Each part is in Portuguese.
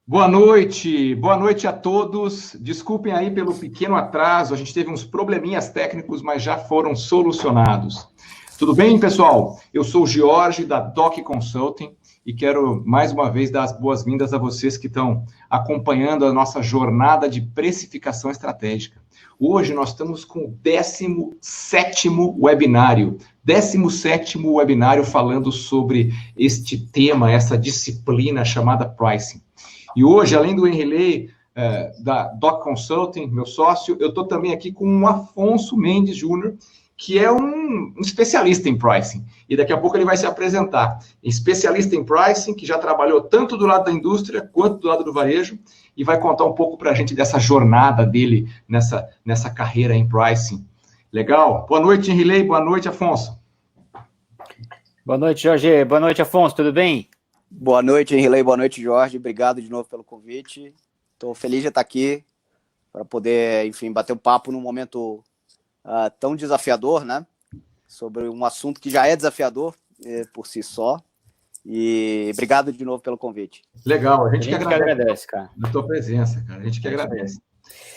Boa noite a todos. Desculpem aí pelo pequeno atraso, a gente teve uns probleminhas técnicos, mas já foram solucionados. Tudo bem, pessoal? Eu sou o Jorge, da Doc Consulting, e quero mais uma vez dar as boas-vindas a vocês que estão acompanhando a nossa jornada de precificação estratégica. Hoje nós estamos com o 17º webinário. 17º webinário falando sobre este tema, essa disciplina chamada Pricing. E hoje, além do Henrilei, da Doc Consulting, meu sócio, eu estou também aqui com o Afonso Mendes Júnior, que é um especialista em pricing. E daqui a pouco ele vai se apresentar. Especialista em pricing, que já trabalhou tanto do lado da indústria quanto do lado do varejo, e vai contar um pouco para a gente dessa jornada dele nessa carreira em pricing. Legal? Boa noite, Henrilei. Boa noite, Afonso. Boa noite, Jorge. Boa noite, Afonso. Tudo bem? Boa noite, Henrilei. Boa noite, Jorge. Obrigado de novo pelo convite. Estou feliz de estar aqui para poder, enfim, bater um papo num momento tão desafiador, né? Sobre um assunto que já é desafiador por si só. E obrigado de novo pelo convite. Legal, a gente que agradece, cara. A tua presença, cara. A gente que agradece.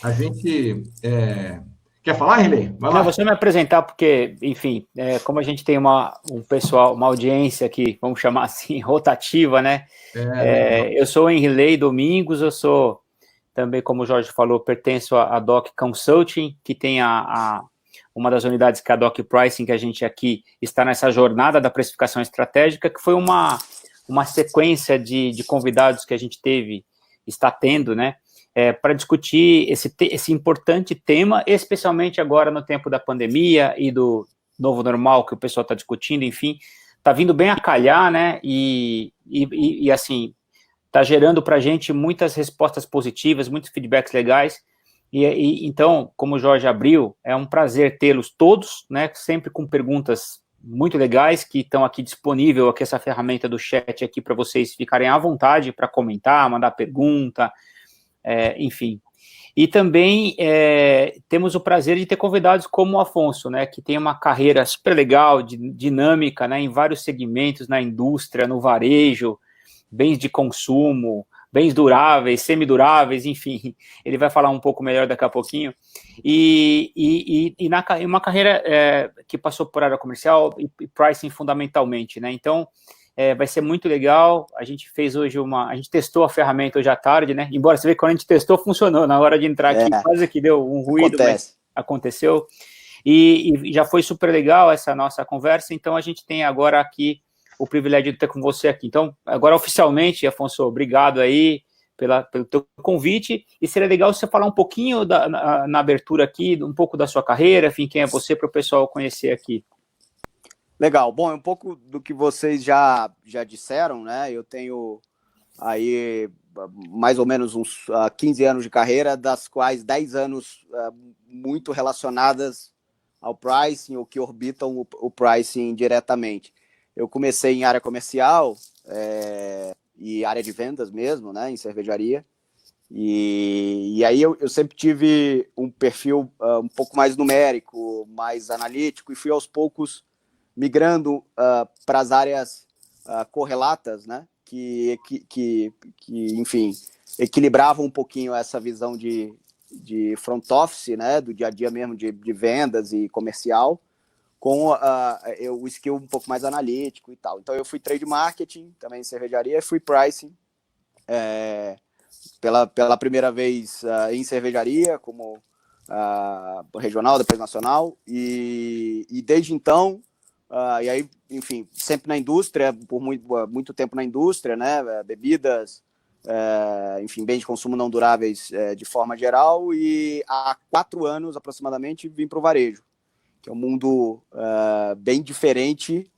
A gente... Quer falar, Henrilei? Não, você me apresentar porque, enfim, como a gente tem um pessoal, uma audiência aqui, vamos chamar assim, rotativa, né? Eu sou o Henrilei Domingos, eu sou também, como o Jorge falou, pertenço à Doc Consulting, que tem uma das unidades que é a Doc Pricing, que a gente aqui está nessa jornada da precificação estratégica, que foi uma sequência de convidados que a gente está tendo, né? Para discutir esse importante tema, especialmente agora no tempo da pandemia e do novo normal que o pessoal está discutindo, enfim, está vindo bem a calhar, né, e assim, está gerando para a gente muitas respostas positivas, muitos feedbacks legais, e então, como o Jorge abriu, é um prazer tê-los todos, né, sempre com perguntas muito legais, que estão aqui disponível, aqui essa ferramenta do chat aqui para vocês ficarem à vontade para comentar, mandar pergunta, enfim. E também temos o prazer de ter convidados como o Afonso, né, que tem uma carreira super legal, dinâmica, né, em vários segmentos, na indústria, no varejo, bens de consumo, bens duráveis, semiduráveis, enfim, ele vai falar um pouco melhor daqui a pouquinho, e uma carreira que passou por área comercial e pricing fundamentalmente, né, então vai ser muito legal. A gente fez hoje a gente testou a ferramenta hoje à tarde, né? Embora você vê que quando a gente testou, funcionou. Na hora de entrar aqui, quase que deu um ruído, mas aconteceu. E já foi super legal essa nossa conversa. Então, a gente tem agora aqui o privilégio de ter com você aqui. Então, agora oficialmente, Afonso, obrigado aí pelo teu convite. E seria legal você falar um pouquinho na abertura aqui, um pouco da sua carreira, enfim, quem é você, para o pessoal conhecer aqui. Legal, bom, é um pouco do que vocês já disseram, né? Eu tenho aí mais ou menos uns 15 anos de carreira, das quais 10 anos muito relacionadas ao pricing, ou que orbitam o pricing diretamente. Eu comecei em área comercial e área de vendas mesmo, né? Em cervejaria. E aí eu sempre tive um perfil um pouco mais numérico, mais analítico, e fui aos poucos migrando para as áreas correlatas, né, que enfim, equilibravam um pouquinho essa visão de front office, né, do dia a dia mesmo de vendas e comercial, com o skill um pouco mais analítico e tal. Então eu fui trade marketing, também em cervejaria, e fui pricing pela primeira vez em cervejaria, como regional, depois nacional, e desde então, e aí, enfim, sempre na indústria, por muito tempo na indústria, né, bebidas, enfim, bens de consumo não duráveis de forma geral, e há 4 anos, aproximadamente, vim para o varejo, que é um mundo bem diferente,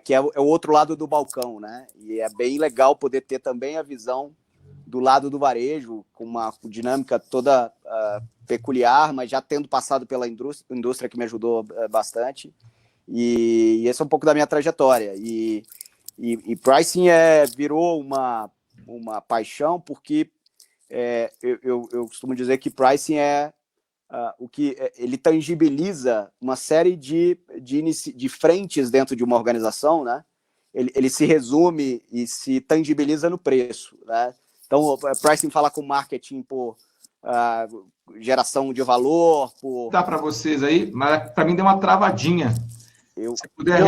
que é o outro lado do balcão, né, e é bem legal poder ter também a visão do lado do varejo, com uma dinâmica toda peculiar, mas já tendo passado pela indústria que me ajudou bastante. E esse é um pouco da minha trajetória. E pricing virou uma paixão, porque eu costumo dizer que pricing é ele tangibiliza uma série de frentes dentro de uma organização, né? Ele se resume e se tangibiliza no preço, né? Então, o pricing fala com marketing por geração de valor, por... Dá para vocês aí, mas para mim deu uma travadinha. Se puder...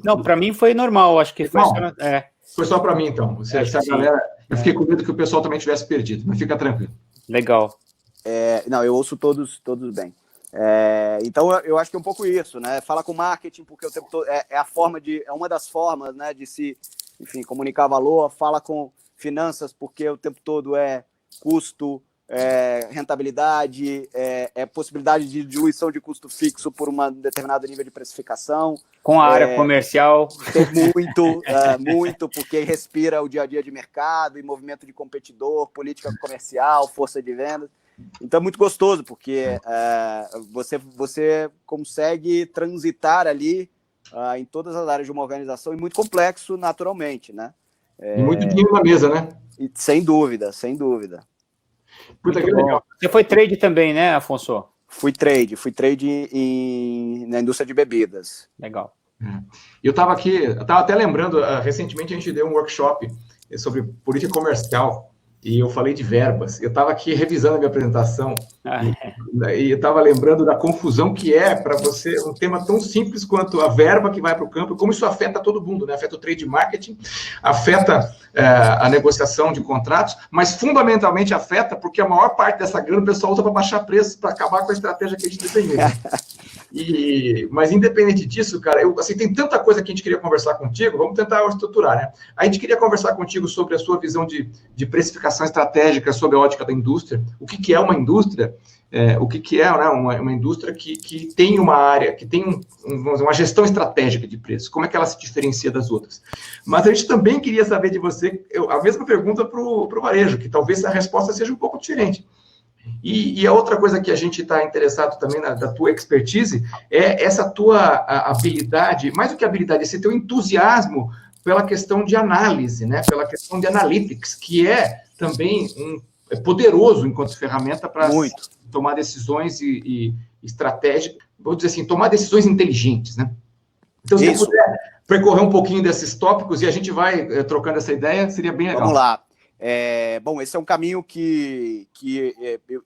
Não, para mim foi normal, acho que foi só... Foi só para mim, então. Se a galera... Eu fiquei com medo que o pessoal também tivesse perdido, mas fica tranquilo. Legal. Não, eu ouço todos bem. Então, eu acho que é um pouco isso, né? Fala com marketing, porque o tempo todo é uma das formas, né, de se, enfim, comunicar valor. Fala com finanças, porque o tempo todo é custo, rentabilidade, possibilidade de diluição de custo fixo por um determinado nível de precificação. Com a área comercial. Tem muito, porque respira o dia a dia de mercado e movimento de competidor, política comercial, força de vendas. Então é muito gostoso, porque você consegue transitar ali em todas as áreas de uma organização, e muito complexo naturalmente, né? E muito dinheiro na mesa, né? Sem dúvida, sem dúvida. Puta que legal. Você foi trade também, né, Afonso? Fui trade na indústria de bebidas. Legal. Eu estava até lembrando, recentemente a gente deu um workshop sobre política comercial, e eu falei de verbas. Eu estava aqui revisando a minha apresentação, e eu estava lembrando da confusão que é para você um tema tão simples quanto a verba que vai para o campo, como isso afeta todo mundo, né? Afeta o trade marketing, afeta a negociação de contratos, mas fundamentalmente afeta porque a maior parte dessa grana o pessoal usa para baixar preços, para acabar com a estratégia que a gente desenhou. Mas independente disso, cara, tem tanta coisa que a gente queria conversar contigo, vamos tentar estruturar, né? A gente queria conversar contigo sobre a sua visão de precificação estratégica, sobre a ótica da indústria, o que é uma indústria, o que é, né, uma indústria que tem uma área, que tem uma gestão estratégica de preços, como é que ela se diferencia das outras. Mas a gente também queria saber de você, a mesma pergunta para o varejo, que talvez a resposta seja um pouco diferente. E a outra coisa que a gente está interessado também da tua expertise é essa tua habilidade, mais do que habilidade, esse teu entusiasmo pela questão de análise, né? Pela questão de analytics, que é também poderoso enquanto ferramenta para tomar decisões e estratégicas, vou dizer assim, tomar decisões inteligentes, né? Então, se você puder percorrer um pouquinho desses tópicos e a gente vai trocando essa ideia, seria bem legal. Vamos lá. Bom, esse é um caminho que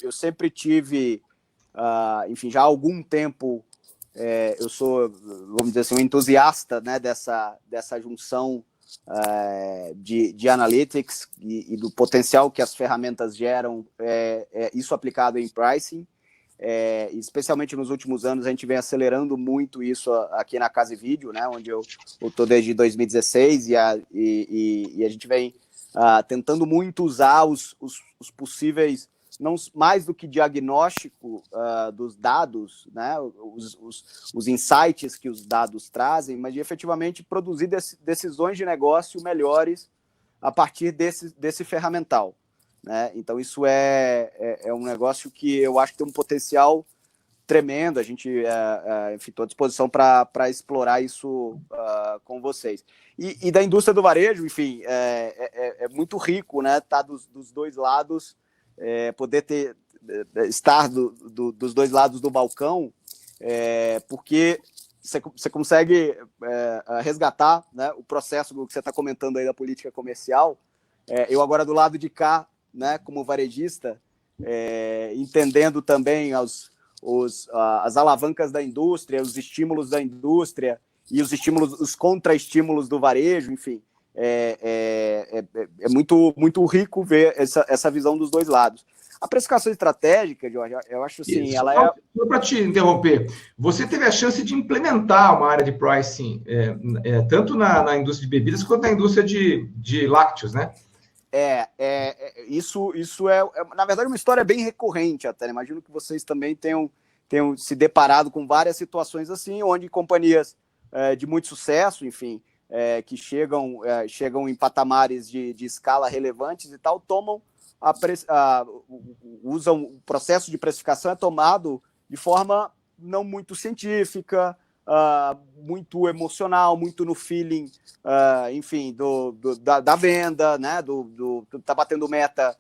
eu sempre tive, enfim, já há algum tempo, eu sou, vamos dizer assim, um entusiasta, né, dessa junção de analytics e do potencial que as ferramentas geram, isso aplicado em pricing, especialmente nos últimos anos a gente vem acelerando muito isso aqui na Casa e Vídeo, né, onde eu estou desde 2016 e a gente vem tentando muito usar os possíveis, não mais do que diagnóstico dos dados, né, os insights que os dados trazem, mas de efetivamente produzir decisões de negócio melhores a partir desse ferramental, né? Então isso é um negócio que eu acho que tem um potencial tremendo. A gente, enfim, estou à disposição para explorar isso com vocês. E da indústria do varejo, enfim, é muito rico, né? Tá dos dois lados, poder estar dos dois lados do balcão, porque você consegue resgatar, né, o processo que você está comentando aí da política comercial. Eu agora do lado de cá, né, como varejista, entendendo também as alavancas da indústria, os estímulos da indústria e os contra-estímulos do varejo, enfim, é muito, muito rico ver essa visão dos dois lados. A precificação estratégica, Jorge, eu acho assim, isso, ela Só para te interromper, você teve a chance de implementar uma área de pricing, tanto na indústria de bebidas quanto na indústria de lácteos, né? Isso na verdade, uma história bem recorrente até. Imagino que vocês também tenham se deparado com várias situações assim, onde companhias de muito sucesso, enfim, que chegam em patamares de escala relevantes e tal, usam o processo de precificação tomado de forma não muito científica, muito emocional, muito no feeling, enfim, da venda, né? Tá batendo meta,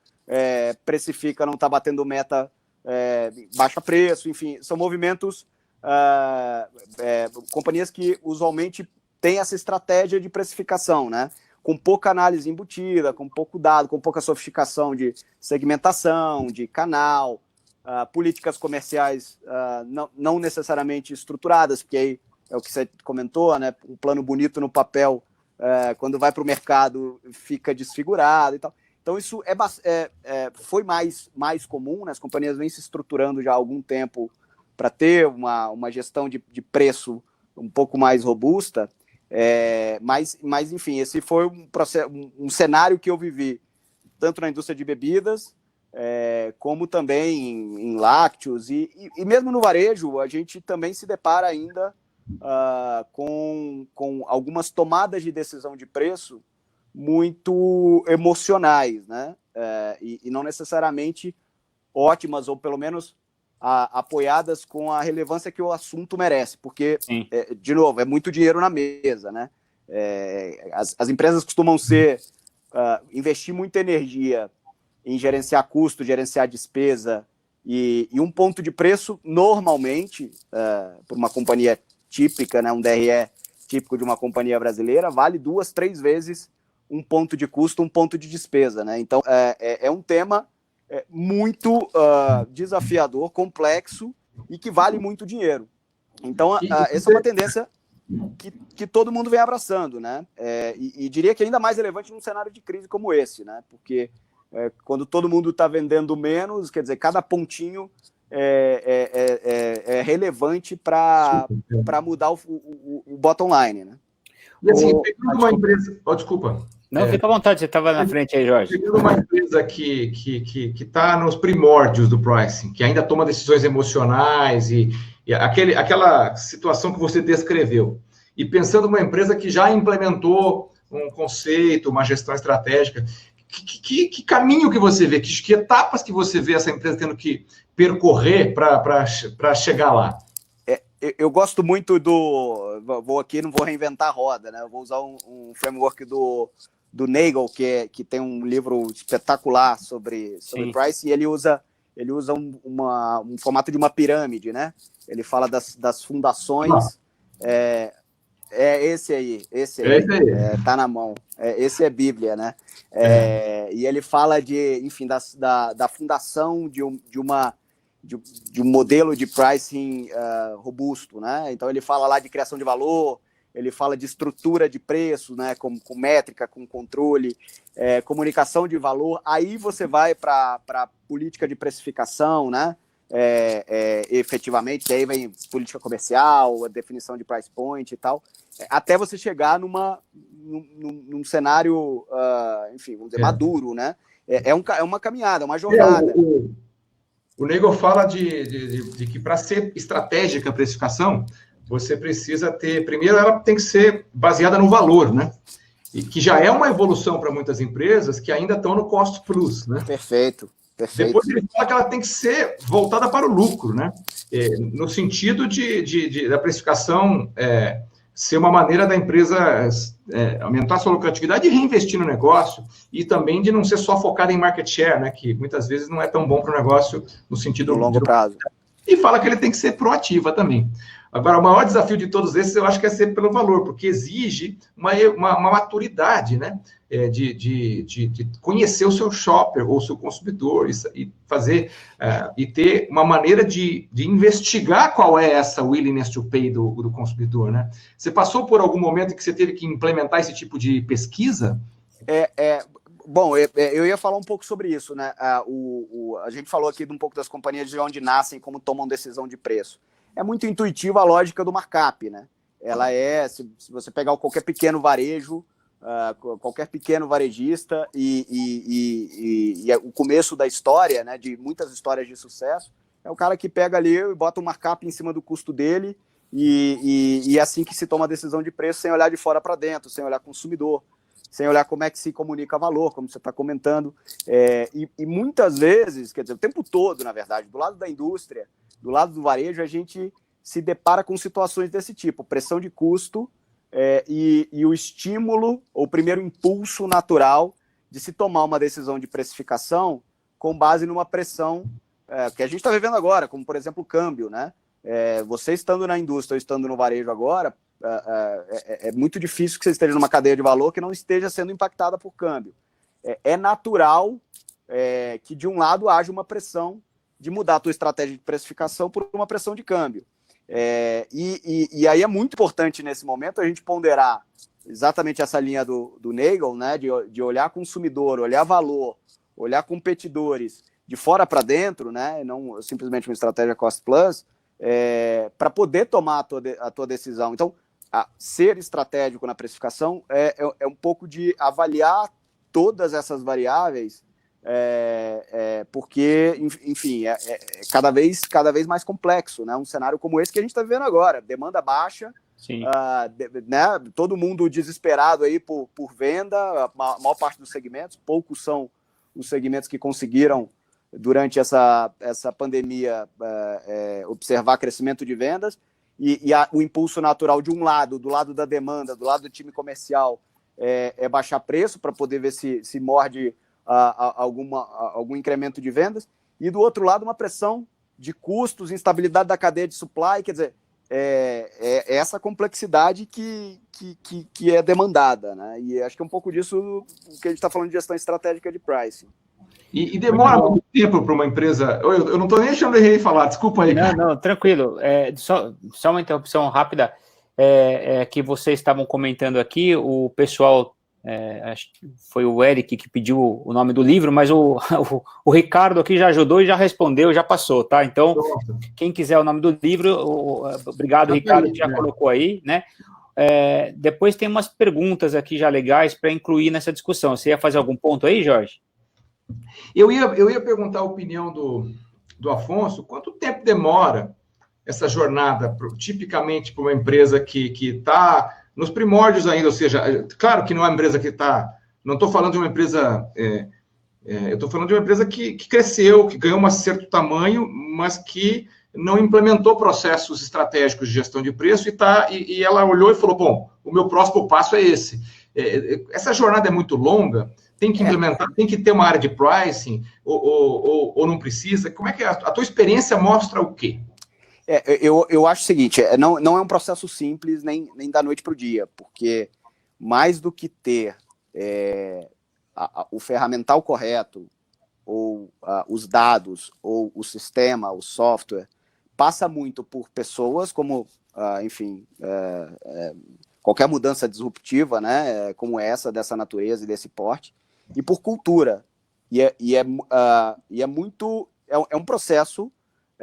precifica, não tá batendo meta, baixa preço, enfim, são movimentos, companhias que usualmente têm essa estratégia de precificação, né? Com pouca análise embutida, com pouco dado, com pouca sofisticação de segmentação, de canal, políticas comerciais não necessariamente estruturadas, porque aí é o que você comentou, né? Um plano bonito no papel, quando vai para o mercado, fica desfigurado e tal. Então, isso foi mais comum, né? As companhias vêm se estruturando já há algum tempo para ter uma gestão de preço um pouco mais robusta, mas, enfim, esse foi um cenário que eu vivi, tanto na indústria de bebidas, como também em lácteos, e mesmo no varejo, a gente também se depara ainda com algumas tomadas de decisão de preço muito emocionais, né? E não necessariamente ótimas, ou pelo menos apoiadas com a relevância que o assunto merece, porque, de novo, é muito dinheiro na mesa, né? As empresas costumam investir muita energia em gerenciar custo, gerenciar despesa, e um ponto de preço, normalmente, por uma companhia típica, né, um DRE típico de uma companhia brasileira, vale 2, 3 vezes um ponto de custo, um ponto de despesa, né? Então, é um tema muito desafiador, complexo, e que vale muito dinheiro. Então, essa é uma tendência que todo mundo vem abraçando, né? E diria que ainda mais relevante num cenário de crise como esse, né? Porque quando todo mundo está vendendo menos, quer dizer, cada pontinho é relevante para mudar o bottom line, né? E assim, pegando uma empresa... desculpa. Não, fica à vontade, você estava na frente aí, Jorge. Pegando uma empresa que está nos primórdios do pricing, que ainda toma decisões emocionais e aquela situação que você descreveu, e pensando numa empresa que já implementou um conceito, uma gestão estratégica, que caminho que você vê, que etapas que você vê essa empresa tendo que percorrer para chegar lá? Eu gosto muito não vou reinventar a roda, né? Eu vou usar um framework do Nagel, que tem um livro espetacular sobre price, e ele usa um formato de uma pirâmide, né? Ele fala das fundações. Esse aí, tá na mão. Esse é Bíblia, né? E ele fala enfim, da fundação de um modelo de pricing robusto, né? Então ele fala lá de criação de valor, ele fala de estrutura de preço, né? Com métrica, com controle, comunicação de valor. Aí você vai para a política de precificação, né? Efetivamente, aí vem política comercial, a definição de price point e tal, até você chegar num cenário, enfim, vamos dizer, maduro, né? É uma caminhada, uma jornada. O Nagel fala de que para ser estratégica a precificação, você precisa ter... Primeiro, ela tem que ser baseada no valor, né? E que já é uma evolução para muitas empresas que ainda estão no cost plus, né? Perfeito. Depois ele fala que ela tem que ser voltada para o lucro, né? No sentido da precificação ser uma maneira da empresa aumentar a sua lucratividade e reinvestir no negócio, e também de não ser só focada em market share, né? Que muitas vezes não é tão bom para o negócio no sentido do longo prazo. E fala que ele tem que ser proativa também. Agora, o maior desafio de todos esses, eu acho que é ser pelo valor, porque exige uma maturidade, né? De conhecer o seu shopper ou o seu consumidor e fazer e ter uma maneira de investigar qual é essa willingness to pay do consumidor, né? Você passou por algum momento em que você teve que implementar esse tipo de pesquisa? Bom, eu ia falar um pouco sobre isso, né? A gente falou aqui de um pouco das companhias de onde nascem, como tomam decisão de preço. É muito intuitiva a lógica do markup, né? Ela se você pegar qualquer pequeno varejo, qualquer pequeno varejista e o começo da história, né, de muitas histórias de sucesso, é o cara que pega ali e bota um markup em cima do custo dele e é assim que se toma a decisão de preço, sem olhar de fora para dentro, sem olhar consumidor, sem olhar como é que se comunica valor, como você está comentando. E muitas vezes, quer dizer, o tempo todo, na verdade, do lado da indústria, do lado do varejo, a gente se depara com situações desse tipo, pressão de custo e o estímulo, ou o primeiro impulso natural de se tomar uma decisão de precificação com base numa pressão que a gente está vivendo agora, como, por exemplo, o câmbio, né? Você estando na indústria ou estando no varejo agora, é muito difícil que você esteja numa cadeia de valor que não esteja sendo impactada por câmbio. É natural que, de um lado, haja uma pressão de mudar a tua estratégia de precificação por uma pressão de câmbio. E aí é muito importante, nesse momento, a gente ponderar exatamente essa linha do Nagel, né? De olhar consumidor, olhar valor, olhar competidores de fora para dentro, né? Não simplesmente uma estratégia cost plus, para poder tomar a tua decisão. Então, ser estratégico na precificação é um pouco de avaliar todas essas variáveis, porque, enfim, é cada vez mais complexo, né? Um cenário como esse que a gente está vivendo agora, demanda baixa, né? Todo mundo desesperado aí por venda, a maior parte dos segmentos, poucos são os segmentos que conseguiram, durante essa pandemia, observar crescimento de vendas, e o impulso natural de um lado, do lado da demanda, do lado do time comercial, é baixar preço para poder ver se morde algum incremento de vendas, e do outro lado uma pressão de custos, instabilidade da cadeia de supply, quer dizer, essa complexidade que é demandada, né? E acho que é um pouco disso que a gente está falando de gestão estratégica de pricing. E demora muito tempo para uma empresa... Eu não estou nem deixando ele falar, desculpa aí. Não, tranquilo. Só uma interrupção rápida. Que vocês estavam comentando aqui, o pessoal, acho que foi o Eric que pediu o nome do livro, mas o Ricardo aqui já ajudou e já respondeu, já passou, tá? Então, quem quiser o nome do livro, obrigado, Ricardo, que já colocou aí, né? Depois tem umas perguntas aqui já legais para incluir nessa discussão. Você ia fazer algum ponto aí, Jorge? Eu ia perguntar a opinião do Afonso, quanto tempo demora essa jornada, tipicamente, para uma empresa que está nos primórdios ainda, ou seja, claro que não é uma empresa que está... Não estou falando de uma empresa... eu estou falando de uma empresa que cresceu, que ganhou um certo tamanho, mas que não implementou processos estratégicos de gestão de preço e ela olhou e falou, bom, o meu próximo passo é esse. Essa jornada é muito longa, tem que implementar, tem que ter uma área de pricing, ou não precisa? Como é que a tua experiência mostra o quê? Eu acho o seguinte, não é um processo simples, nem da noite para o dia, porque mais do que ter o ferramental correto, ou os dados, ou o sistema, o software, passa muito por pessoas, como, enfim, qualquer mudança disruptiva, né, como essa, dessa natureza e desse porte, e por cultura. É um processo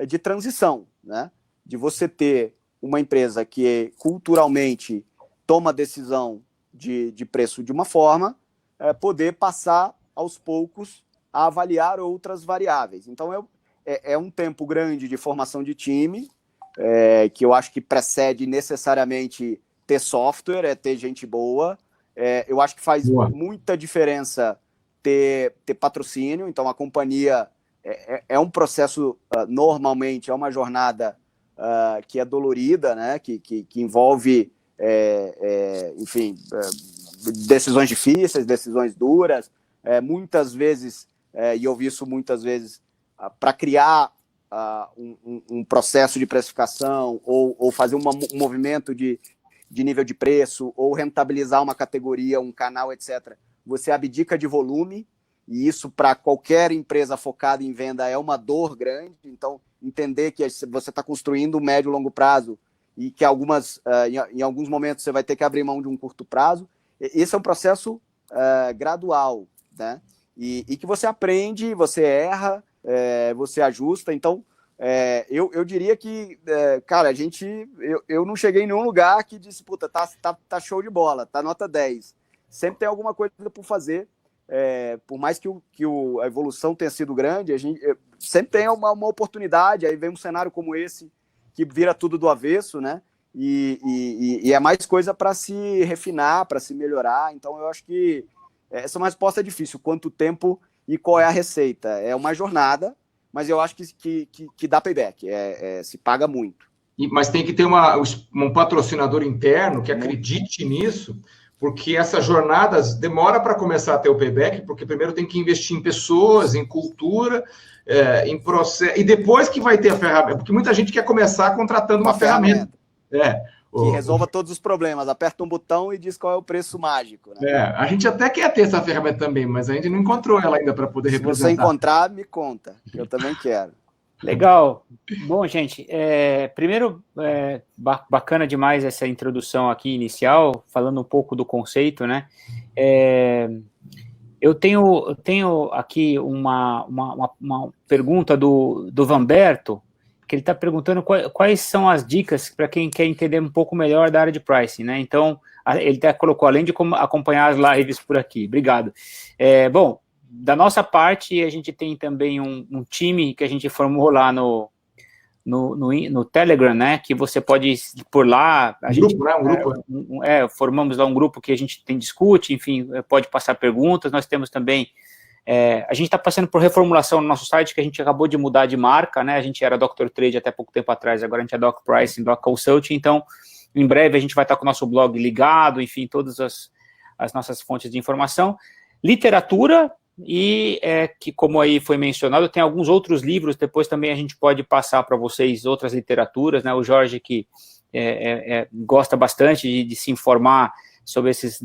de transição, né? De você ter uma empresa que culturalmente toma a decisão de preço de uma forma, poder passar aos poucos a avaliar outras variáveis. Então, é um tempo grande de formação de time, que eu acho que precede necessariamente ter software, ter gente boa. Eu acho que faz muita diferença ter patrocínio. Então, a companhia é um processo, normalmente, é uma jornada que é dolorida, né? Que envolve, enfim, decisões difíceis, decisões duras, muitas vezes, e eu vi isso muitas vezes, para criar um processo de precificação ou fazer um movimento de nível de preço, ou rentabilizar uma categoria, um canal, etc., você abdica de volume, e isso para qualquer empresa focada em venda é uma dor grande. Então, entender que você está construindo um médio e longo prazo e que em alguns momentos você vai ter que abrir mão de um curto prazo, esse é um processo gradual, né? E que você aprende, você erra, você ajusta. Então, eu diria que, cara, eu não cheguei em nenhum lugar que disse, puta, tá show de bola, tá nota 10. Sempre tem alguma coisa por fazer. Por mais que a evolução tenha sido grande, a gente sempre tem uma oportunidade. Aí vem um cenário como esse, que vira tudo do avesso, né? E é mais coisa para se refinar, para se melhorar. Então, eu acho que essa é uma resposta difícil. Quanto tempo e qual é a receita? É uma jornada, mas eu acho que dá payback, se paga muito. Mas tem que ter um patrocinador interno que acredite nisso, porque essas jornadas demora para começar a ter o payback, porque primeiro tem que investir em pessoas, em cultura, em processo, e depois que vai ter a ferramenta, porque muita gente quer começar contratando uma ferramenta. Que resolva todos os problemas, aperta um botão e diz qual é o preço mágico. Né? A gente até quer ter essa ferramenta também, mas a gente não encontrou ela ainda para poder representar. Se você encontrar, me conta, que eu também quero. Legal. Bom, gente, primeiro, bacana demais essa introdução aqui inicial, falando um pouco do conceito, né? Eu tenho aqui uma pergunta do Vanberto, que ele está perguntando quais são as dicas para quem quer entender um pouco melhor da área de pricing, né? Então, ele até colocou, além de acompanhar as lives por aqui. Obrigado. Bom, da nossa parte, a gente tem também um time que a gente formou lá no Telegram, né? Que você pode ir por lá. Formamos lá um grupo que a gente discute, enfim, pode passar perguntas. Nós temos também. A gente está passando por reformulação no nosso site, que a gente acabou de mudar de marca, né? A gente era Dr. Trade até pouco tempo atrás, agora a gente é Doc Pricing, Doc Consulting. Então, em breve a gente vai estar com o nosso blog ligado, enfim, todas as nossas fontes de informação. Literatura. E que, como aí foi mencionado, tem alguns outros livros, depois também a gente pode passar para vocês outras literaturas, né? O Jorge, que gosta bastante de se informar sobre esses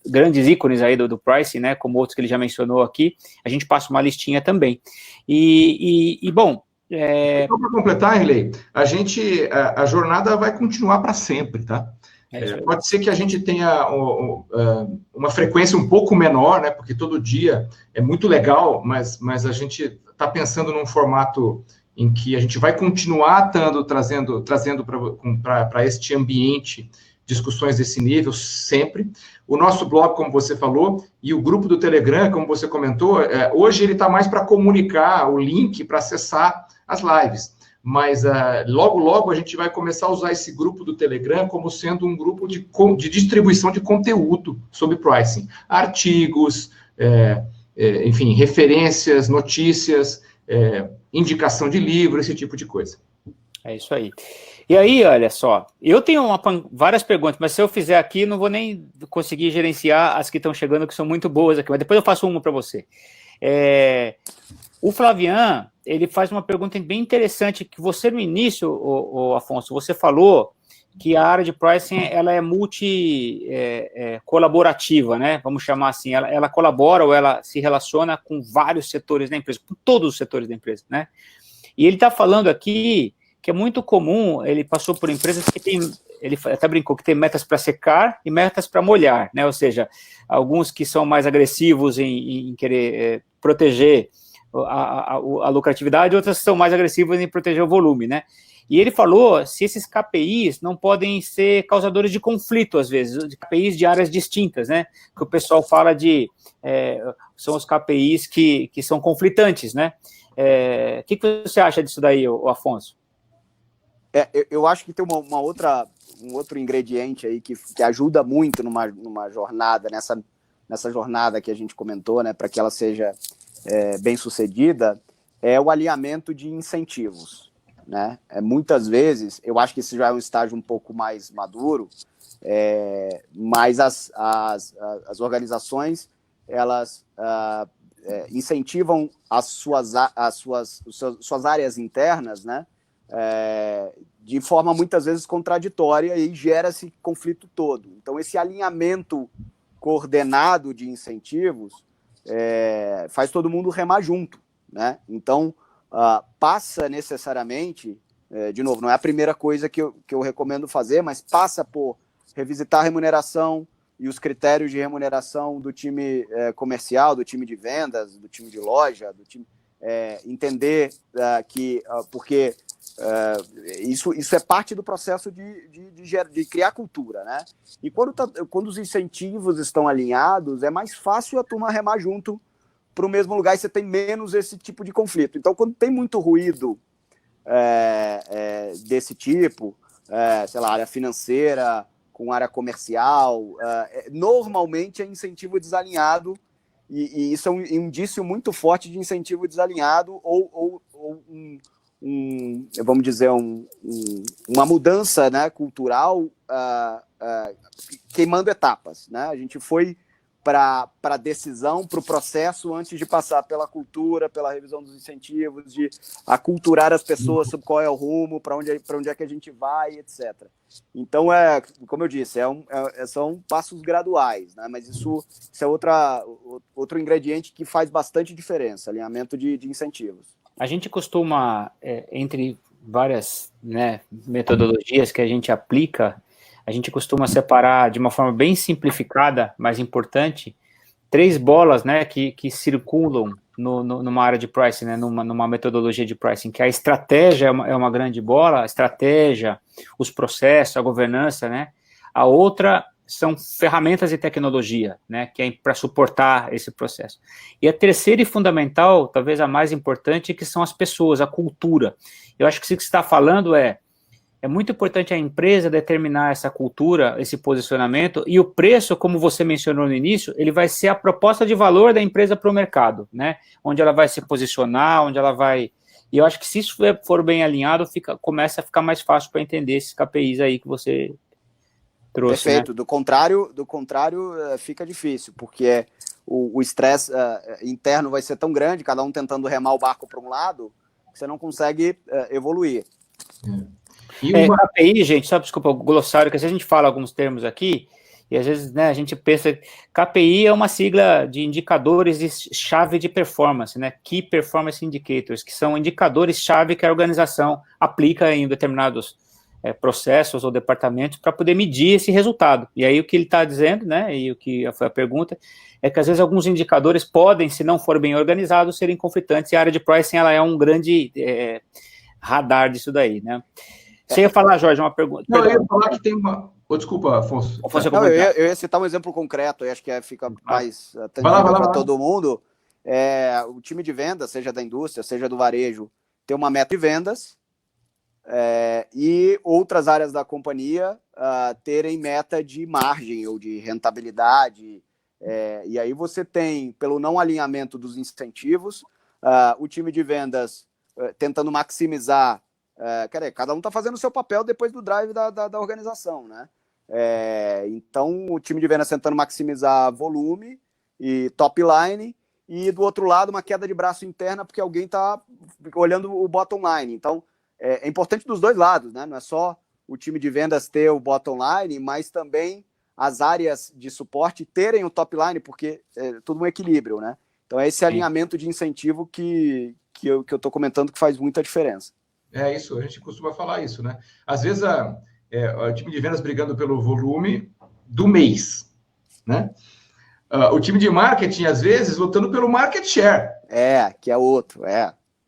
grandes ícones aí do pricing, né? Como outros que ele já mencionou aqui, a gente passa uma listinha também. Bom... Só para completar, Riley, a jornada vai continuar para sempre, tá? Pode ser que a gente tenha uma frequência um pouco menor, né? Porque todo dia é muito legal, mas a gente está pensando num formato em que a gente vai continuar trazendo para este ambiente discussões desse nível sempre. O nosso blog, como você falou, e o grupo do Telegram, como você comentou, hoje ele está mais para comunicar o link para acessar as lives. Mas logo a gente vai começar a usar esse grupo do Telegram como sendo um grupo de distribuição de conteúdo sobre pricing. Artigos, enfim, referências, notícias, indicação de livro, esse tipo de coisa. É isso aí. E aí, olha só, eu tenho várias perguntas, mas se eu fizer aqui, não vou nem conseguir gerenciar as que estão chegando, que são muito boas aqui, mas depois eu faço uma para você. O Flavian, ele faz uma pergunta bem interessante, que você no início, Afonso, você falou que a área de pricing, ela é colaborativa, né? Vamos chamar assim, ela colabora ou ela se relaciona com vários setores da empresa, com todos os setores da empresa, né? E ele está falando aqui que é muito comum, ele passou por empresas que tem, ele até brincou, que tem metas para secar e metas para molhar, né? Ou seja, alguns que são mais agressivos em querer proteger a lucratividade, outras são mais agressivas em proteger o volume, né? E ele falou se esses KPIs não podem ser causadores de conflito, às vezes, de KPIs de áreas distintas, né? Que o pessoal fala são os KPIs que são conflitantes, né? O que você acha disso daí, Afonso? Eu acho que tem um outro ingrediente aí que ajuda muito numa jornada, nessa jornada que a gente comentou, né, para que ela seja bem sucedida, é o alinhamento de incentivos, né? Muitas vezes, eu acho que esse já é um estágio um pouco mais maduro, mas as organizações, elas incentivam as suas áreas internas, né? De forma muitas vezes contraditória, e gera esse conflito todo. Então, esse alinhamento coordenado de incentivos faz todo mundo remar junto, né? Então, passa necessariamente, de novo, não é a primeira coisa que eu recomendo fazer, mas passa por revisitar a remuneração e os critérios de remuneração do time comercial, do time de vendas, do time de loja, do time, entender que porque isso é parte do processo de criar cultura, né? E quando os incentivos estão alinhados, é mais fácil a turma remar junto para o mesmo lugar e você tem menos esse tipo de conflito. Então, quando tem muito ruído desse tipo, sei lá, área financeira com área comercial, normalmente é incentivo desalinhado, e isso é um indício muito forte de incentivo desalinhado ou vamos dizer, uma mudança, né, cultural, queimando etapas, né? A gente foi para a decisão, para o processo, antes de passar pela cultura, pela revisão dos incentivos, de aculturar as pessoas sobre qual é o rumo, para onde é que a gente vai, etc. Então, como eu disse, são passos graduais, né? Mas isso é outro ingrediente que faz bastante diferença, alinhamento de incentivos. A gente costuma, entre várias, né, metodologias que a gente aplica, a gente costuma separar de uma forma bem simplificada, mas importante, 3 bolas, né, que circulam numa área de pricing, né, numa metodologia de pricing, que a estratégia é uma grande bola, a estratégia, os processos, a governança, né, a outra são ferramentas e tecnologia, né, que é para suportar esse processo. E a terceira e fundamental, talvez a mais importante, que são as pessoas, a cultura. Eu acho que isso que você está falando é muito importante a empresa determinar essa cultura, esse posicionamento, e o preço, como você mencionou no início, ele vai ser a proposta de valor da empresa para o mercado, né? Onde ela vai se posicionar, onde ela vai... E eu acho que se isso for bem alinhado, começa a ficar mais fácil para entender esses KPIs aí que você trouxe. Perfeito, né? do contrário fica difícil, porque o estresse interno vai ser tão grande, cada um tentando remar o barco para um lado, que você não consegue evoluir. KPI, gente, só desculpa, o glossário, que às vezes a gente fala alguns termos aqui, e às vezes, né, a gente pensa, KPI é uma sigla de indicadores de chave de performance, né, Key Performance Indicators, que são indicadores-chave que a organização aplica em determinados processos ou departamentos para poder medir esse resultado. E aí o que ele está dizendo, né, e o que foi a pergunta, é que às vezes alguns indicadores podem, se não for bem organizados, serem conflitantes, e a área de pricing, ela é um grande radar disso daí, né. Você ia falar, Jorge, uma pergunta? Não, eu ia falar que tem uma... Desculpa, Afonso. Não, eu ia citar um exemplo concreto, eu acho que fica mais tangível para todo mundo. O time de vendas, seja da indústria, seja do varejo, tem uma meta de vendas, e outras áreas da companhia terem meta de margem ou de rentabilidade. E aí você tem, pelo não alinhamento dos incentivos, o time de vendas tentando maximizar. Cada um está fazendo o seu papel depois do drive da organização, né? Então, o time de vendas tentando maximizar volume e top line, e do outro lado, uma queda de braço interna, porque alguém está olhando o bottom line. Então, é importante dos dois lados, né? Não é só o time de vendas ter o bottom line, mas também as áreas de suporte terem o top line, porque é tudo um equilíbrio, né? Então, é esse alinhamento de incentivo que eu estou comentando que faz muita diferença. É isso, a gente costuma falar isso, né? Às vezes o time de vendas brigando pelo volume do mês, né? O time de marketing, às vezes, lutando pelo market share. Que é outro,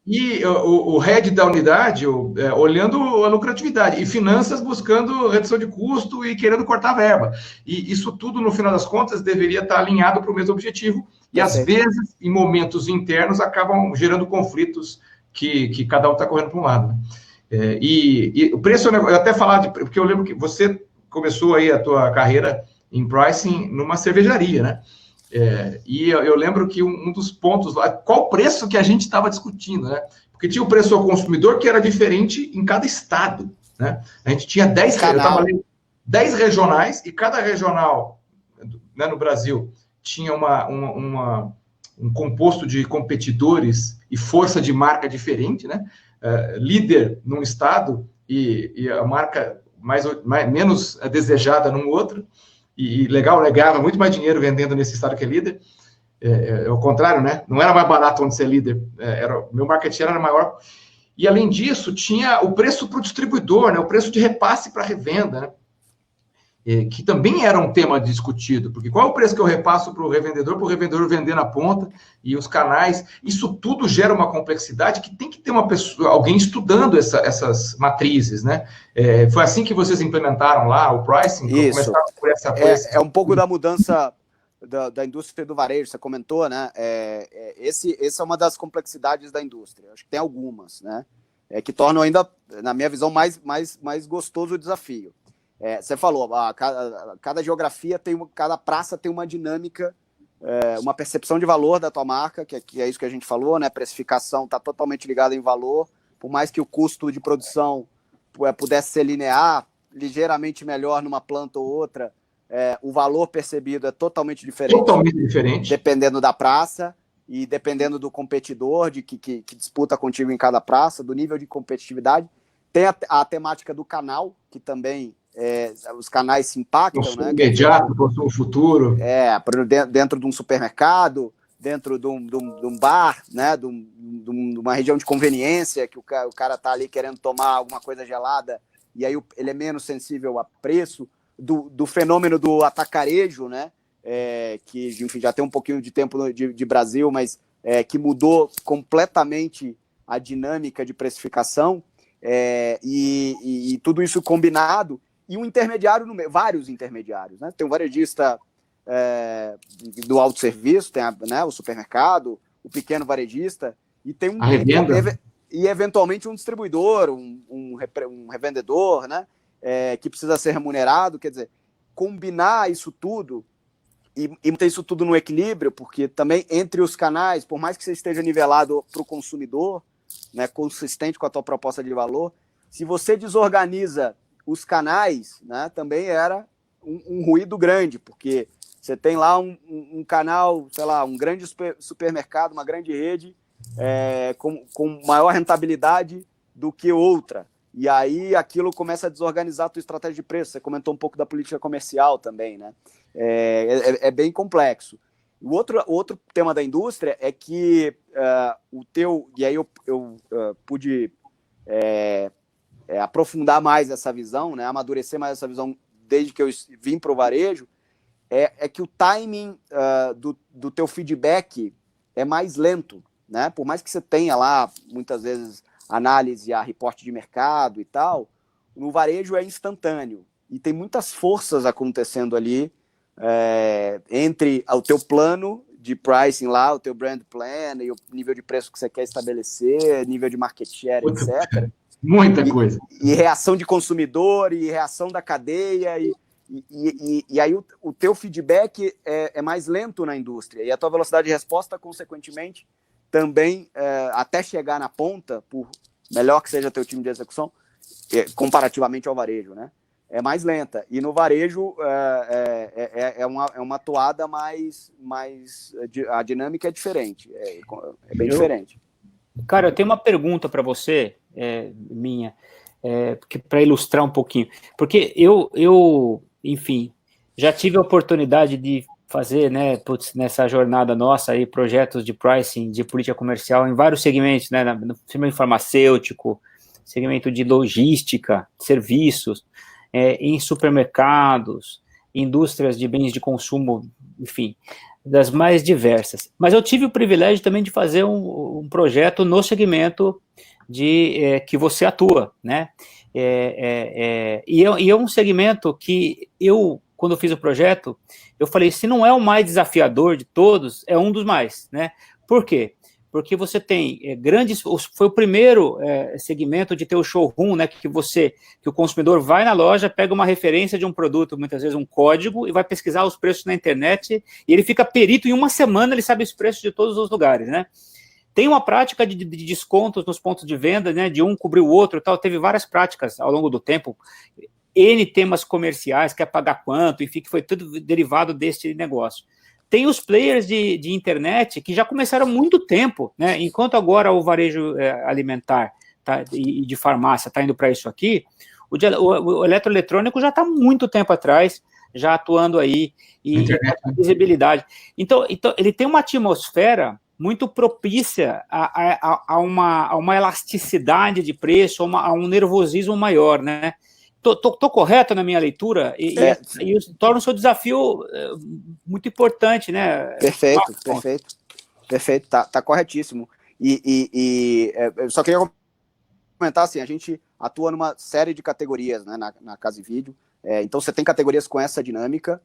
E o head da unidade olhando a lucratividade. E finanças buscando redução de custo e querendo cortar a verba. E isso tudo, no final das contas, deveria estar alinhado para o mesmo objetivo. E, às vezes, em momentos internos, acabam gerando conflitos que cada um está correndo para um lado. Né? E o preço, eu até falar, porque eu lembro que você começou aí a tua carreira em pricing numa cervejaria, né? E eu lembro que um dos pontos lá, qual preço que a gente estava discutindo, né? Porque tinha o preço ao consumidor que era diferente em cada estado, né? A gente tinha 10 regionais, e cada regional, né, no Brasil tinha um composto de competidores e força de marca diferente, né? Líder num estado e a marca menos desejada num outro. E legal, ganhava muito mais dinheiro vendendo nesse estado que é líder. Ao contrário, né? Não era mais barato onde ser líder. Meu market share era maior. E, além disso, tinha o preço para o distribuidor, né? O preço de repasse para revenda, né? Que também era um tema discutido, porque qual é o preço que eu repasso para o revendedor vender na ponta, e os canais, isso tudo gera uma complexidade que tem que ter alguém estudando essas matrizes, né? Foi assim que vocês implementaram lá o pricing? Isso, é um pouco da mudança da indústria do varejo, você comentou, né? Essa é uma das complexidades da indústria, acho que tem algumas, né? Que tornam ainda, na minha visão, mais gostoso o desafio. Você falou, cada geografia cada praça tem uma dinâmica, uma percepção de valor da tua marca, que é isso que a gente falou, né? Precificação está totalmente ligada em valor, por mais que o custo de produção pudesse ser linear, ligeiramente melhor numa planta ou outra, o valor percebido é totalmente diferente. Totalmente diferente. Dependendo da praça e dependendo do competidor que disputa contigo em cada praça, do nível de competitividade. Tem a temática do canal, que também os canais se impactam. Consumo, né? imediato, consumo futuro. Dentro de um supermercado, dentro de um bar, né? de uma região de conveniência, que o cara está ali querendo tomar alguma coisa gelada, e aí ele é menos sensível a preço, do fenômeno do atacarejo, né? Que enfim, já tem um pouquinho de tempo de Brasil, mas que mudou completamente a dinâmica de precificação, e tudo isso combinado, e um intermediário no meio, vários intermediários, né? Tem um varejista do autosserviço, tem o supermercado, o pequeno varejista, e tem a revenda. E eventualmente um distribuidor, um revendedor, né? Que precisa ser remunerado. Quer dizer, combinar isso tudo e manter isso tudo no equilíbrio, porque também entre os canais, por mais que você esteja nivelado para o consumidor, né, consistente com a tua proposta de valor, se você desorganiza os canais, né, também era um ruído grande, porque você tem lá um canal, sei lá, um grande supermercado, uma grande rede, com maior rentabilidade do que outra. E aí aquilo começa a desorganizar a tua estratégia de preço. Você comentou um pouco da política comercial também, né? É bem complexo. O outro tema da indústria é que e aí eu pude aprofundar mais essa visão, né? Amadurecer mais essa visão desde que eu vim para o varejo, é que o timing do teu feedback é mais lento, né? Por mais que você tenha lá, muitas vezes, análise a reporte de mercado e tal, no varejo é instantâneo. E tem muitas forças acontecendo ali entre o teu plano de pricing lá, o teu brand plan e o nível de preço que você quer estabelecer, nível de market share, etc. Muita coisa. E reação de consumidor, e reação da cadeia, e aí o teu feedback é mais lento na indústria, e a tua velocidade de resposta, consequentemente, também, até chegar na ponta, por melhor que seja teu time de execução, comparativamente ao varejo, né? É mais lenta. E no varejo é uma toada mais a dinâmica é diferente, é bem diferente. Cara, eu tenho uma pergunta para você, para ilustrar um pouquinho, porque eu, enfim, já tive a oportunidade de fazer, né, nessa jornada nossa aí, projetos de pricing, de política comercial em vários segmentos, né, no segmento farmacêutico, segmento de logística, serviços, em supermercados, indústrias de bens de consumo, enfim, das mais diversas. Mas eu tive o privilégio também de fazer um projeto no segmento que você atua, né? E é um segmento que quando eu fiz o projeto, eu falei, se não é o mais desafiador de todos, é um dos mais, né? Por quê? Porque você tem foi o primeiro segmento de ter o showroom, né, que o consumidor vai na loja, pega uma referência de um produto, muitas vezes um código, e vai pesquisar os preços na internet, e ele fica perito, em uma semana ele sabe os preços de todos os lugares, né? Tem uma prática de descontos nos pontos de venda, né, de um cobrir o outro e tal, teve várias práticas ao longo do tempo, N temas comerciais, quer pagar quanto, enfim, que foi tudo derivado desse negócio. Tem os players de internet que já começaram há muito tempo, né? Enquanto agora o varejo alimentar e de farmácia está indo para isso aqui, o eletroeletrônico já está muito tempo atrás, já atuando aí, e visibilidade. Então, ele tem uma atmosfera muito propícia a uma elasticidade de preço, a um nervosismo maior, né? Tô correto na minha leitura? E torna o seu desafio muito importante, né? Perfeito, tá corretíssimo. Eu só queria comentar assim, a gente atua numa série de categorias, né, na Casa e Vídeo, então você tem categorias com essa dinâmica,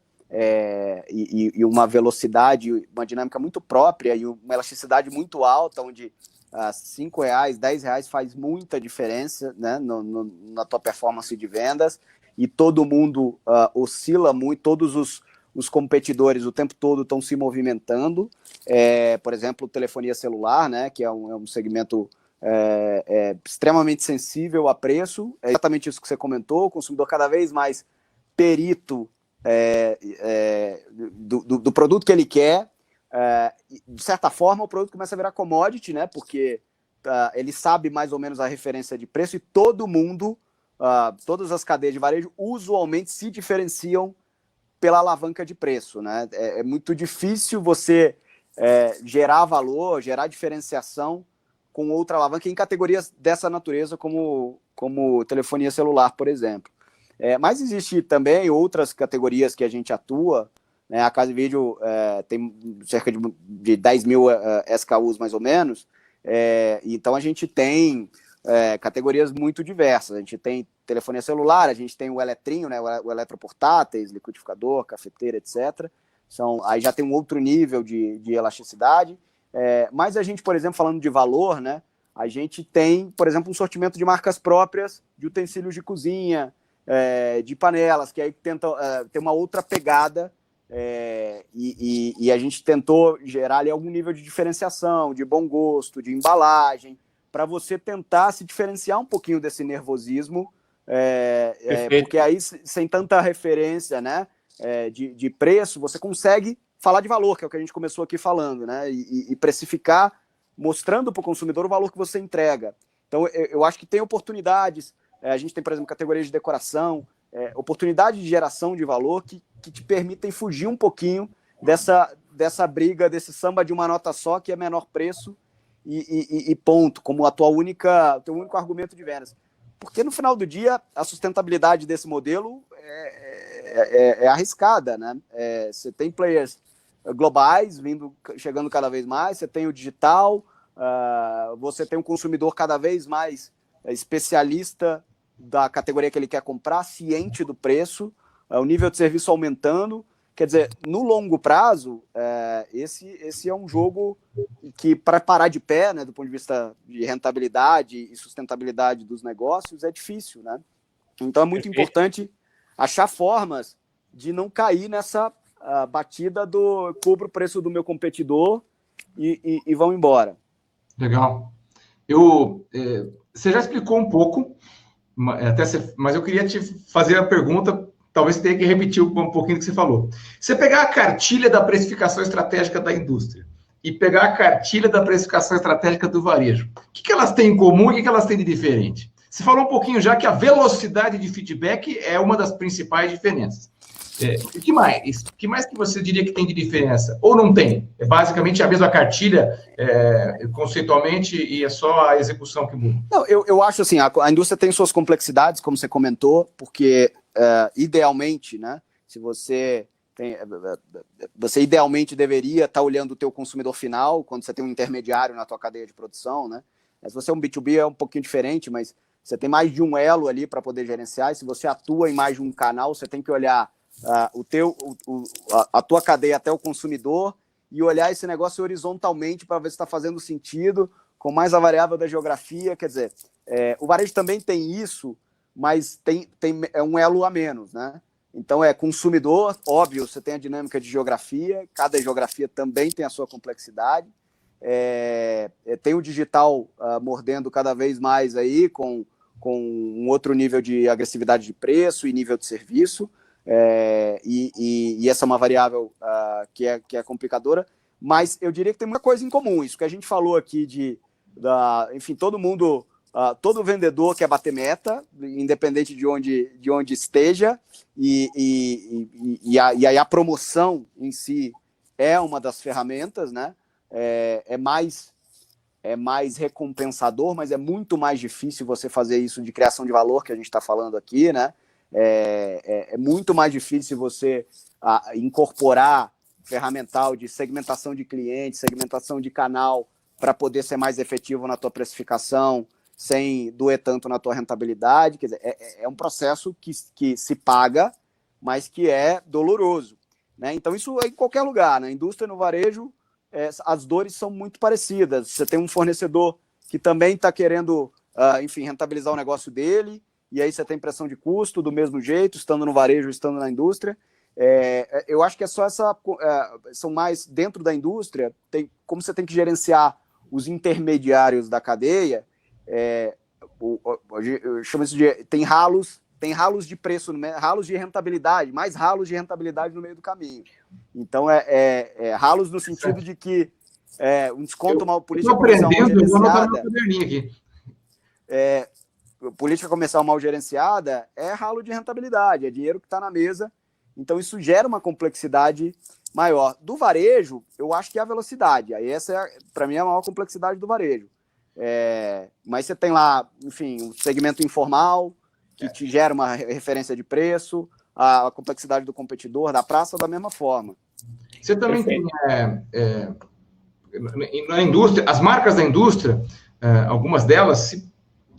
e uma velocidade, uma dinâmica muito própria e uma elasticidade muito alta, onde R$5, R$10 faz muita diferença, né, na tua performance de vendas, e todo mundo oscila muito, todos os competidores o tempo todo estão se movimentando, por exemplo, telefonia celular, né, que é um segmento extremamente sensível a preço, é exatamente isso que você comentou, o consumidor cada vez mais perito do produto que ele quer. De certa forma, o produto começa a virar commodity, né? Porque ele sabe mais ou menos a referência de preço e todo mundo, todas as cadeias de varejo, usualmente se diferenciam pela alavanca de preço, né? É muito difícil você gerar valor, gerar diferenciação com outra alavanca em categorias dessa natureza, como telefonia celular, por exemplo. Mas existe também outras categorias que a gente atua, né? A Casa de Vídeo tem cerca de 10 mil SKUs, mais ou menos, então a gente tem categorias muito diversas. A gente tem telefonia celular, a gente tem o eletrinho, né? O eletroportáteis, liquidificador, cafeteira, etc. Aí já tem um outro nível de elasticidade. Mas a gente, por exemplo, falando de valor, né? A gente tem, por exemplo, um sortimento de marcas próprias de utensílios de cozinha, de panelas, que aí tenta ter uma outra pegada, e a gente tentou gerar ali algum nível de diferenciação, de bom gosto, de embalagem, para você tentar se diferenciar um pouquinho desse nervosismo, porque aí, sem tanta referência, né, de preço, você consegue falar de valor, que é o que a gente começou aqui falando, né, e precificar, mostrando para o consumidor o valor que você entrega. Então, eu acho que tem oportunidades. A gente tem, por exemplo, categorias de decoração, oportunidade de geração de valor que te permitem fugir um pouquinho dessa briga, desse samba de uma nota só, que é menor preço e ponto, como o teu único argumento de vendas. Porque, no final do dia, a sustentabilidade desse modelo é arriscada, né? Você tem players globais chegando cada vez mais, você tem o digital, você tem um consumidor cada vez mais especialista da categoria que ele quer comprar, ciente do preço, o nível de serviço aumentando. Quer dizer, no longo prazo, esse é um jogo que, para parar de pé, né, do ponto de vista de rentabilidade e sustentabilidade dos negócios, é difícil, né? Então é muito importante achar formas de não cair nessa batida do cubro o preço do meu competidor e vão embora. Legal. Você já explicou um pouco, mas eu queria te fazer a pergunta, talvez tenha que repetir um pouquinho do que você falou. Você pegar a cartilha da precificação estratégica da indústria e pegar a cartilha da precificação estratégica do varejo, o que elas têm em comum e o que elas têm de diferente? Você falou um pouquinho já que a velocidade de feedback é uma das principais diferenças. O que mais? O que mais que você diria que tem de diferença? Ou não tem? É basicamente a mesma cartilha, conceitualmente, e é só a execução que muda? Não, eu acho assim, a indústria tem suas complexidades, como você comentou, porque idealmente, né, se você idealmente deveria estar olhando o teu consumidor final, quando você tem um intermediário na tua cadeia de produção, né? Se você é um B2B é um pouquinho diferente, mas você tem mais de um elo ali para poder gerenciar, e se você atua em mais de um canal, você tem que olhar a tua cadeia até o consumidor e olhar esse negócio horizontalmente para ver se está fazendo sentido, com mais a variável da geografia. Quer dizer, o varejo também tem isso, mas é um elo a menos, né? Então, consumidor, óbvio, você tem a dinâmica de geografia, cada geografia também tem a sua complexidade. Tem o digital mordendo cada vez mais aí, com um outro nível de agressividade de preço e nível de serviço, e essa é uma variável que é complicadora, mas eu diria que tem muita coisa em comum. Isso que a gente falou aqui enfim, todo vendedor quer bater meta, independente de onde esteja, e aí a promoção em si é uma das ferramentas, né? É mais recompensador, mas é muito mais difícil você fazer isso de criação de valor, que a gente está falando aqui, né? É muito mais difícil você incorporar ferramental de segmentação de clientes, segmentação de canal, para poder ser mais efetivo na tua precificação, sem doer tanto na tua rentabilidade. Quer dizer, é um processo que se paga, mas que é doloroso, né? Então, isso é em qualquer lugar, na indústria, no varejo, as dores são muito parecidas. Você tem um fornecedor que também está querendo, enfim, rentabilizar o negócio dele, e aí você tem pressão de custo do mesmo jeito, estando no varejo, estando na indústria. Eu acho que é só são mais dentro da indústria, como você tem que gerenciar os intermediários da cadeia, eu chamo isso de, tem ralos de preço, ralos de rentabilidade, mais ralos de rentabilidade no meio do caminho. Então, ralos no sentido de que um desconto, uma política comercial mal gerenciada... política comercial mal gerenciada é ralo de rentabilidade, é dinheiro que está na mesa, então isso gera uma complexidade maior. Do varejo, eu acho que é a velocidade, aí essa para mim, é a maior complexidade do varejo. Mas você tem lá, enfim, um segmento informal, que te gera uma referência de preço, a complexidade do competidor, da praça, da mesma forma. Você também tem, na indústria, as marcas da indústria, algumas delas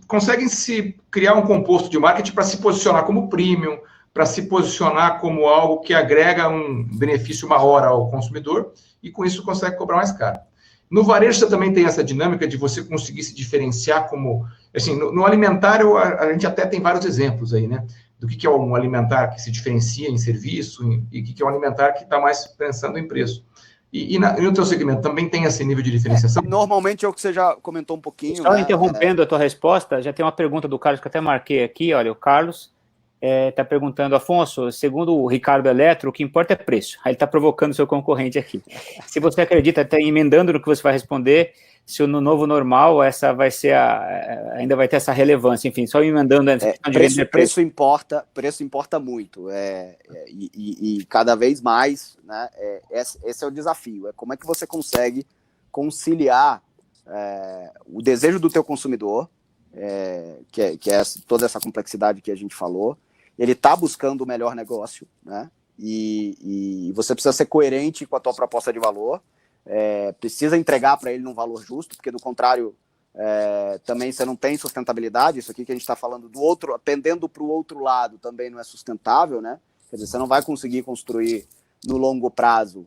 conseguem se criar um composto de marketing para se posicionar como premium, para se posicionar como algo que agrega um benefício maior ao consumidor, e com isso consegue cobrar mais caro. No varejo, você também tem essa dinâmica de você conseguir se diferenciar como... Assim, no alimentar, a gente até tem vários exemplos aí, né? Do que é um alimentar que se diferencia em serviço e o que é um alimentar que está mais pensando em preço. E no teu segmento também tem esse nível de diferenciação? Normalmente é o que você já comentou um pouquinho. Só interrompendo a tua resposta, já tem uma pergunta do Carlos que eu até marquei aqui. Olha, o Carlos está perguntando, Afonso, segundo o Ricardo Eletro, o que importa é preço. Aí ele está provocando o seu concorrente aqui. Se você acredita, até emendando no que você vai responder, se no novo normal essa vai ser ainda vai ter essa relevância, enfim, só emendando essa questão de vender preço importa muito, e cada vez mais, né, esse é o desafio, como é que você consegue conciliar o desejo do teu consumidor, que é toda essa complexidade que a gente falou, ele está buscando o melhor negócio, né, e você precisa ser coerente com a tua proposta de valor, precisa entregar para ele num valor justo, porque do contrário, também você não tem sustentabilidade. Isso aqui que a gente está falando do outro, pendendo para o outro lado, também não é sustentável, né? Quer dizer, você não vai conseguir construir no longo prazo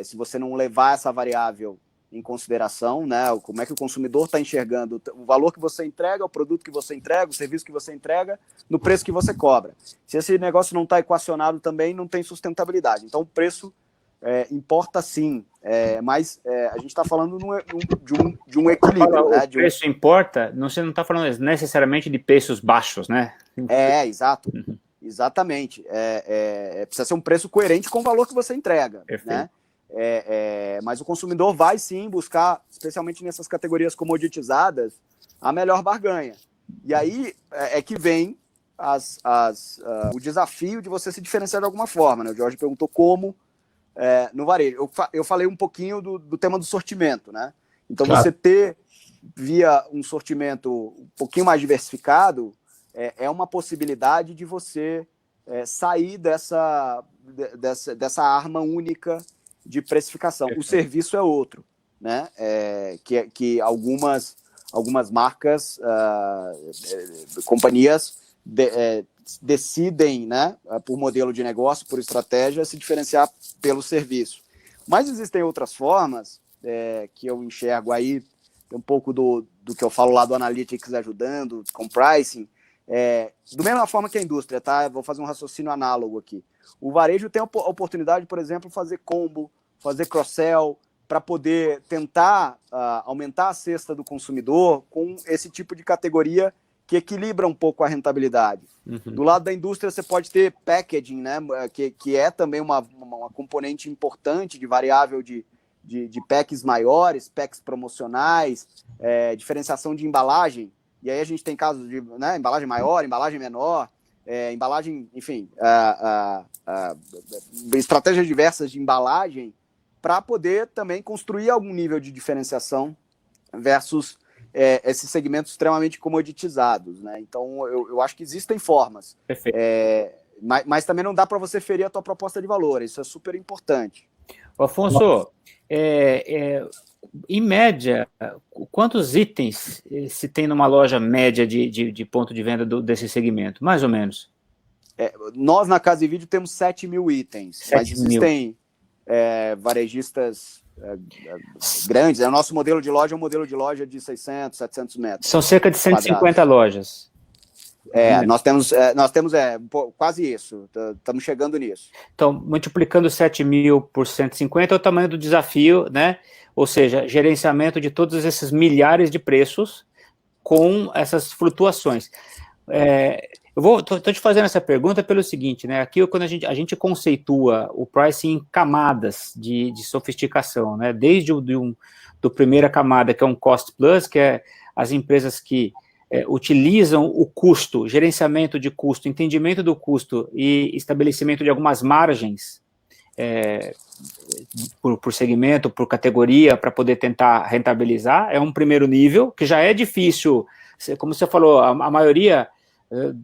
se você não levar essa variável em consideração, né? Como é que o consumidor está enxergando o valor que você entrega, o produto que você entrega, o serviço que você entrega, no preço que você cobra. Se esse negócio não está equacionado também, não tem sustentabilidade. Então, o preço importa sim, mas a gente está falando de um equilíbrio. O preço importa, você não está falando necessariamente de preços baixos, né? Exato, exatamente. Precisa ser um preço coerente com o valor que você entrega, né? Mas o consumidor vai sim buscar, especialmente nessas categorias comoditizadas, a melhor barganha. E aí é que vem o desafio de você se diferenciar de alguma forma, né? O Jorge perguntou como no varejo. Eu falei um pouquinho do tema do sortimento, né? Então, claro, você ter via um sortimento um pouquinho mais diversificado é uma possibilidade de você sair dessa arma única de precificação. O serviço é outro, né? Que algumas marcas, companhias decidem, né, por modelo de negócio, por estratégia, se diferenciar pelo serviço. Mas existem outras formas que eu enxergo aí, um pouco do que eu falo lá do Analytics ajudando, com pricing, do mesma forma que a indústria, tá? Eu vou fazer um raciocínio análogo aqui. O varejo tem a oportunidade, por exemplo, de fazer combo, fazer cross-sell, para poder tentar aumentar a cesta do consumidor com esse tipo de categoria que equilibra um pouco a rentabilidade. Uhum. Do lado da indústria, você pode ter packaging, né, que é também uma componente importante de variável de packs maiores, packs promocionais, diferenciação de embalagem. E aí a gente tem casos de, né, embalagem maior, embalagem menor, embalagem, enfim, estratégias diversas de embalagem para poder também construir algum nível de diferenciação versus esses segmentos extremamente comoditizados, né? Então, eu acho que existem formas. Perfeito. Mas também não dá para você ferir a tua proposta de valor, isso é super importante. Afonso, em média, quantos itens se tem numa loja média de ponto de venda desse segmento? Mais ou menos. Nós, na Casa e Vídeo, temos 7.000 itens, mas existem varejistas grandes. O nosso modelo de loja é um modelo de loja de 600, 700 metros. São cerca de 150 quadrados. Lojas. Nós temos quase isso, estamos chegando nisso. Então, multiplicando 7.000 por 150 é o tamanho do desafio, né? Ou seja, gerenciamento de todos esses milhares de preços com essas flutuações. Estou te fazendo essa pergunta pelo seguinte, né? Aqui, quando a gente conceitua o pricing em camadas de sofisticação, né? Desde do primeira camada, que é um cost plus, que é as empresas que utilizam o custo, gerenciamento de custo, entendimento do custo e estabelecimento de algumas margens por segmento, por categoria, para poder tentar rentabilizar. É um primeiro nível, que já é difícil, como você falou, a maioria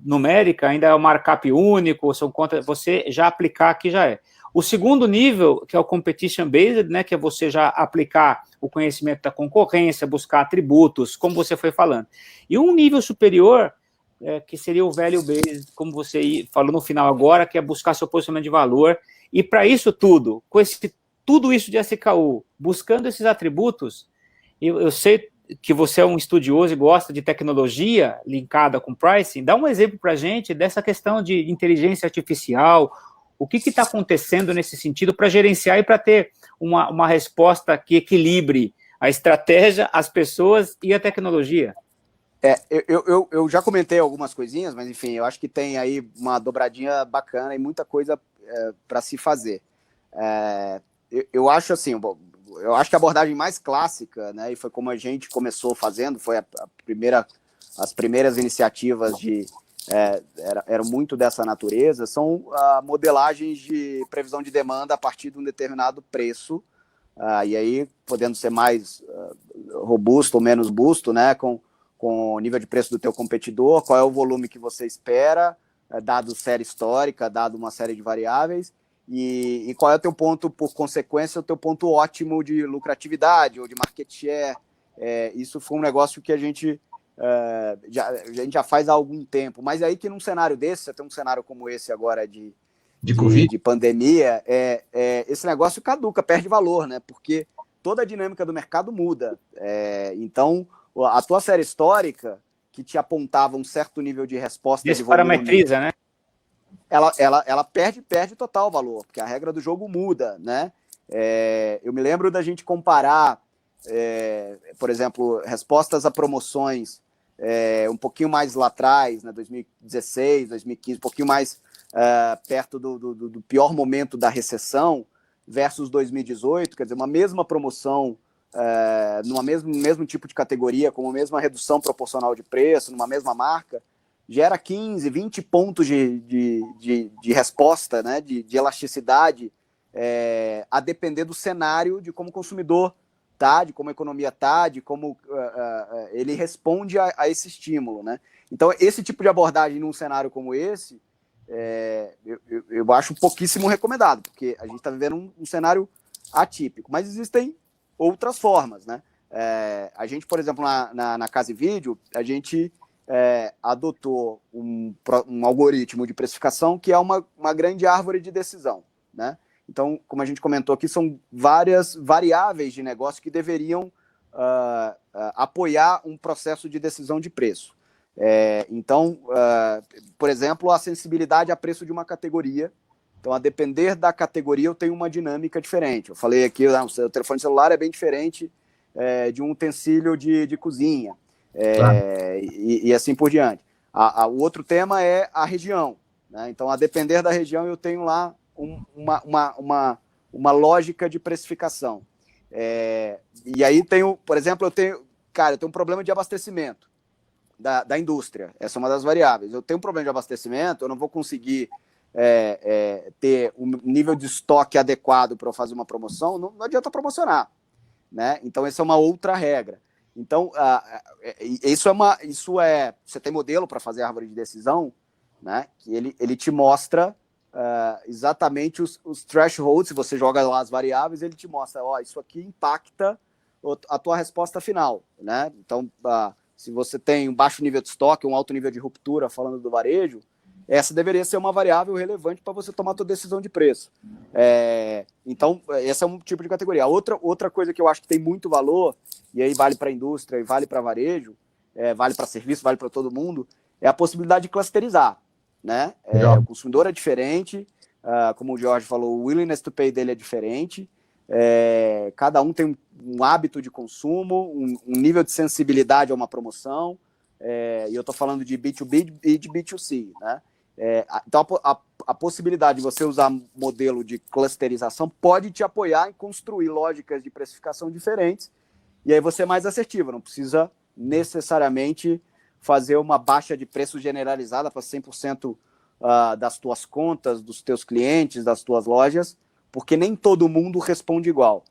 numérica ainda é o markup único, são contas, você já aplicar aqui já é. O segundo nível, que é o competition based, né, que é você já aplicar o conhecimento da concorrência, buscar atributos, como você foi falando. E um nível superior, que seria o value based, como você falou no final agora, que é buscar seu posicionamento de valor. E para isso tudo, com tudo isso de SKU, buscando esses atributos, eu sei que você é um estudioso e gosta de tecnologia linkada com pricing. Dá um exemplo para a gente dessa questão de inteligência artificial. O que está acontecendo nesse sentido para gerenciar e para ter uma resposta que equilibre a estratégia, as pessoas e a tecnologia? Eu já comentei algumas coisinhas, mas enfim, eu acho que tem aí uma dobradinha bacana e muita coisa para se fazer. Eu acho assim, eu acho que a abordagem mais clássica, né, e foi como a gente começou fazendo, foi as primeiras iniciativas eram muito dessa natureza, são modelagens de previsão de demanda a partir de um determinado preço, e aí podendo ser mais robusto ou menos busto, né, com o nível de preço do teu competidor, qual é o volume que você espera, dado série histórica, dado uma série de variáveis, e qual é o teu ponto, por consequência, o teu ponto ótimo de lucratividade ou de market share. Isso foi um negócio que a gente já faz há algum tempo, mas aí que num cenário desse, você tem um cenário como esse agora de pandemia, esse negócio caduca, perde valor, né? Porque toda a dinâmica do mercado muda. Então, a tua série histórica, que te apontava um certo nível de resposta de volume, parametriza, né? Ela perde total valor, porque a regra do jogo muda, né? Eu me lembro da gente comparar, por exemplo, respostas a promoções um pouquinho mais lá atrás, né, 2016, 2015, um pouquinho mais perto do pior momento da recessão, versus 2018, quer dizer, uma mesma promoção numa mesmo tipo de categoria, com a mesma redução proporcional de preço, numa mesma marca, gera 15, 20 pontos de resposta, né, de elasticidade, a depender do cenário, de como o consumidor tá, de como a economia tá, de como ele responde a esse estímulo, né? Então, esse tipo de abordagem num cenário como esse, eu acho pouquíssimo recomendado, porque a gente está vivendo um cenário atípico, mas existem outras formas, né? A gente, por exemplo, na Casa e Vídeo, a gente adotou um algoritmo de precificação que é uma grande árvore de decisão, né? Então, como a gente comentou aqui, são várias variáveis de negócio que deveriam apoiar um processo de decisão de preço. Então, por exemplo, a sensibilidade a preço de uma categoria. Então, a depender da categoria, eu tenho uma dinâmica diferente. Eu falei aqui, o telefone celular é bem diferente de um utensílio de cozinha, claro. e assim por diante. O outro tema é a região, né? Então, a depender da região, eu tenho lá uma lógica de precificação. E aí tenho, por exemplo, eu tenho um problema de abastecimento da indústria. Essa é uma das variáveis. Eu tenho um problema de abastecimento, eu não vou conseguir ter um nível de estoque adequado para eu fazer uma promoção, não adianta promocionar, né? Então, essa é uma outra regra. Então, você tem modelo para fazer a árvore de decisão, né? Que ele te mostra exatamente os thresholds. Se você joga lá as variáveis, ele te mostra, isso aqui impacta a tua resposta final, né? Então, se você tem um baixo nível de estoque, um alto nível de ruptura, falando do varejo, essa deveria ser uma variável relevante para você tomar a tua decisão de preço. Então, esse é um tipo de categoria. Outra coisa que eu acho que tem muito valor, e aí vale para a indústria e vale para varejo, vale para serviço, vale para todo mundo, é a possibilidade de clusterizar, né? O consumidor é diferente, como o Jorge falou, o willingness to pay dele é diferente, cada um tem um hábito de consumo, um nível de sensibilidade a uma promoção, e eu estou falando de B2B e de B2C, né? Então, a possibilidade de você usar modelo de clusterização pode te apoiar em construir lógicas de precificação diferentes, e aí você é mais assertivo, não precisa necessariamente fazer uma baixa de preço generalizada para 100% das tuas contas, dos teus clientes, das tuas lojas, porque nem todo mundo responde igual.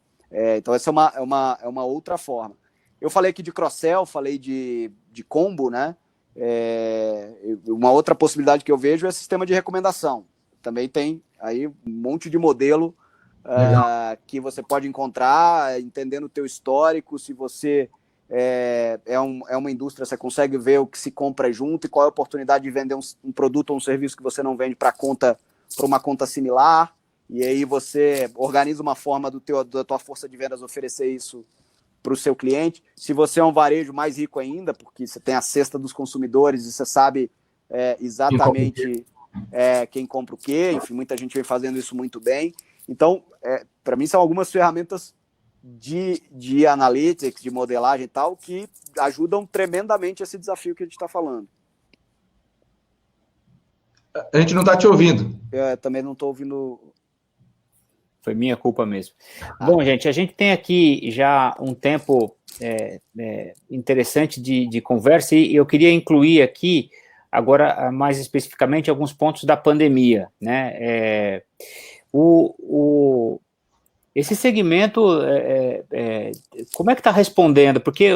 Então, essa é uma outra forma. Eu falei aqui de cross-sell, falei de combo, né? Uma outra possibilidade que eu vejo é sistema de recomendação. Também tem aí um monte de modelo que você pode encontrar, entendendo o teu histórico, se você é uma indústria, você consegue ver o que se compra junto e qual é a oportunidade de vender um produto ou um serviço que você não vende para uma conta similar, e aí você organiza uma forma da tua força de vendas oferecer isso para o seu cliente. Se você é um varejo, mais rico ainda, porque você tem a cesta dos consumidores e você sabe exatamente quem compra o quê, enfim, muita gente vem fazendo isso muito bem. Então, para mim, são algumas ferramentas de analytics, de modelagem e tal, que ajudam tremendamente esse desafio que a gente está falando. A gente não está te ouvindo. Eu também não estou ouvindo. Foi minha culpa mesmo. Bom, gente, a gente tem aqui já um tempo interessante de conversa e eu queria incluir aqui, agora mais especificamente, alguns pontos da pandemia, né? Esse segmento, como é que está respondendo? Porque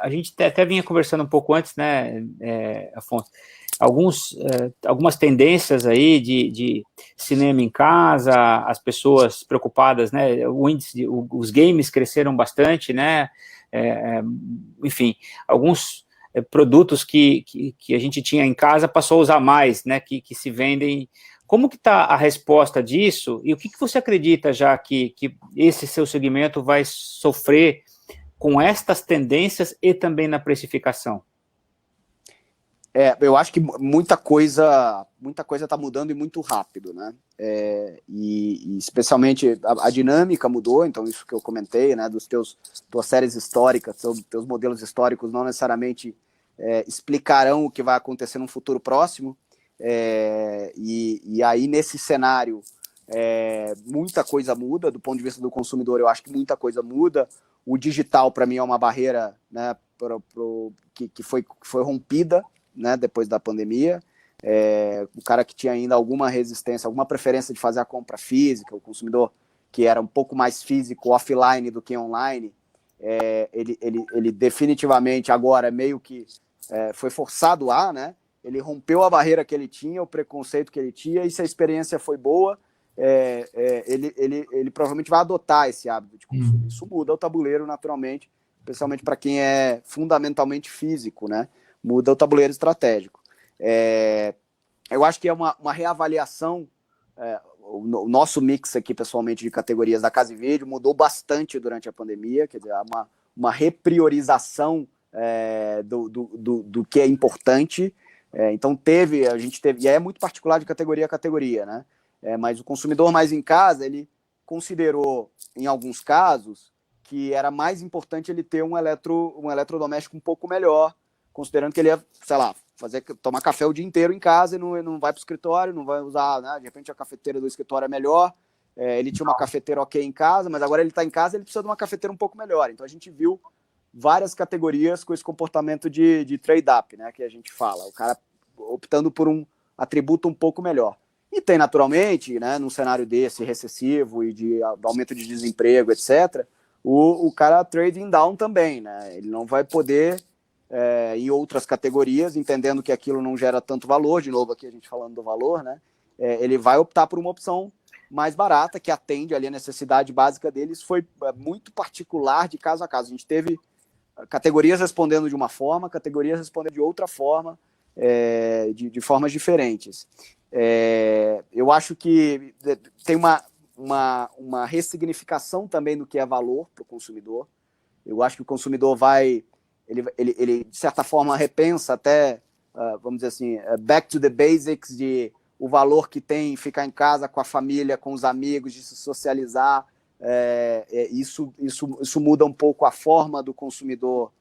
a gente até vinha conversando um pouco antes, né, Afonso? Algumas tendências aí de cinema em casa, as pessoas preocupadas, né? Os games cresceram bastante, né? Enfim, alguns produtos que a gente tinha em casa passou a usar mais, né? Que se vendem. Como que está a resposta disso? E o que você acredita já que esse seu segmento vai sofrer com estas tendências e também na precificação? Eu acho que muita coisa está mudando e muito rápido, né? E especialmente a dinâmica mudou, então isso que eu comentei, né? Tuas séries históricas, teus modelos históricos não necessariamente explicarão o que vai acontecer no futuro próximo. E aí, nesse cenário, muita coisa muda. Do ponto de vista do consumidor, eu acho que muita coisa muda. O digital, para mim, é uma barreira, né, que foi rompida, né, depois da pandemia. O cara que tinha ainda alguma resistência, alguma preferência de fazer a compra física, o consumidor que era um pouco mais físico, offline do que online, ele definitivamente agora meio que foi forçado né? Ele rompeu a barreira que ele tinha, o preconceito que ele tinha, e se a experiência foi boa, ele provavelmente vai adotar esse hábito de consumo. Isso muda o tabuleiro naturalmente, especialmente para quem é fundamentalmente físico, né? Muda o tabuleiro estratégico. Eu acho que é uma reavaliação. O nosso mix aqui, pessoalmente, de categorias da Casa e Vídeo mudou bastante durante a pandemia, quer dizer, uma repriorização do que é importante. Então a gente teve, e é muito particular de categoria a categoria, né? Mas o consumidor mais em casa, ele considerou, em alguns casos, que era mais importante ele ter um eletrodoméstico um pouco melhor, considerando que ele ia, sei lá, tomar café o dia inteiro em casa e não vai para o escritório, não vai usar, né? De repente a cafeteira do escritório é melhor, ele tinha uma cafeteira ok em casa, mas agora ele está em casa, ele precisa de uma cafeteira um pouco melhor. Então a gente viu várias categorias com esse comportamento de trade-up, né, que a gente fala, o cara optando por um atributo um pouco melhor. E tem, naturalmente, né, num cenário desse, recessivo e de aumento de desemprego, etc., o cara trading down também, né, ele não vai poder, em outras categorias, entendendo que aquilo não gera tanto valor, de novo aqui a gente falando do valor, né, ele vai optar por uma opção mais barata, que atende ali a necessidade básica dele. Isso foi muito particular de caso a caso. A gente teve categorias respondendo de uma forma, categorias respondendo de outra forma, de formas diferentes. Eu acho que tem uma ressignificação também do que é valor para o consumidor. Eu acho que o consumidor ele de certa forma repensa até vamos dizer assim, back to the basics, de o valor que tem ficar em casa com a família, com os amigos, de se socializar. Isso muda um pouco a forma do consumidor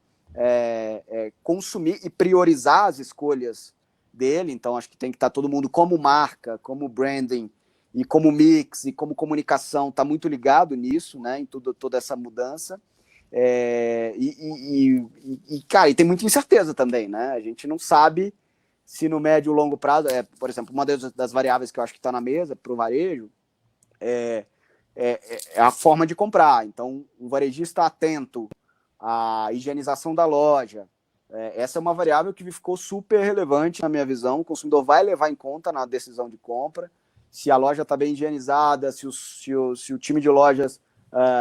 consumir e priorizar as escolhas dele. Então, acho que tem que estar todo mundo como marca, como branding, e como mix, e como comunicação, está muito ligado nisso, né, em toda essa mudança. Cara, e tem muita incerteza também, né? A gente não sabe se no médio e longo prazo, por exemplo, uma das variáveis que eu acho que está na mesa para o varejo é a forma de comprar. Então, o varejista atento à higienização da loja, essa é uma variável que ficou super relevante na minha visão. O consumidor vai levar em conta na decisão de compra, se a loja está bem higienizada, se o time de lojas,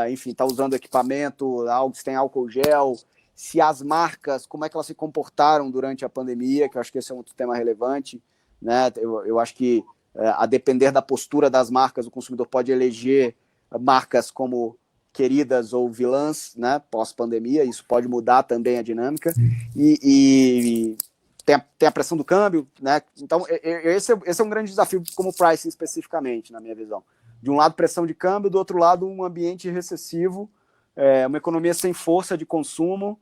enfim, está usando equipamento, se tem álcool gel, se as marcas, como é que elas se comportaram durante a pandemia, que eu acho que esse é um outro tema relevante, né? Eu acho que, a depender da postura das marcas, o consumidor pode eleger marcas como queridas ou vilãs, né, pós-pandemia. Isso pode mudar também a dinâmica. E tem a pressão do câmbio, né? Então, esse é um grande desafio como pricing especificamente, na minha visão. De um lado, pressão de câmbio, do outro lado, um ambiente recessivo, uma economia sem força de consumo.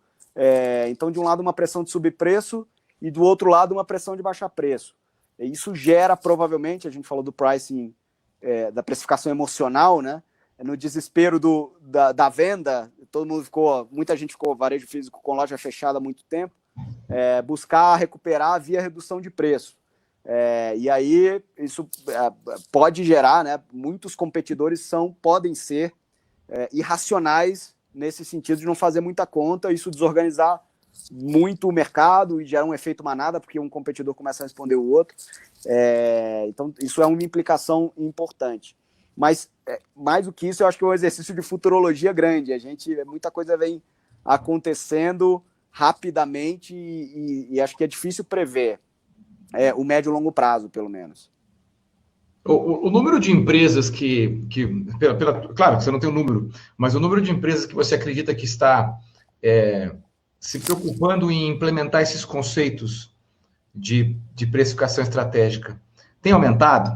Então, de um lado, uma pressão de subir preço e, do outro lado, uma pressão de baixar preço. E isso gera, provavelmente, a gente falou do pricing, da precificação emocional, né? No desespero da venda, muita gente ficou varejo físico com loja fechada há muito tempo, buscar recuperar via redução de preço. E aí isso pode gerar, né? Muitos competidores podem ser irracionais nesse sentido de não fazer muita conta, isso desorganizar muito o mercado e gerar um efeito manada, porque um competidor começa a responder o outro. Então, isso é uma implicação importante. Mas, mais do que isso, eu acho que é um exercício de futurologia grande. Muita coisa vem acontecendo rapidamente e acho que é difícil prever o médio e longo prazo, pelo menos. O número de empresas claro que você não tem um número, mas o número de empresas que você acredita que está se preocupando em implementar esses conceitos de precificação estratégica tem aumentado?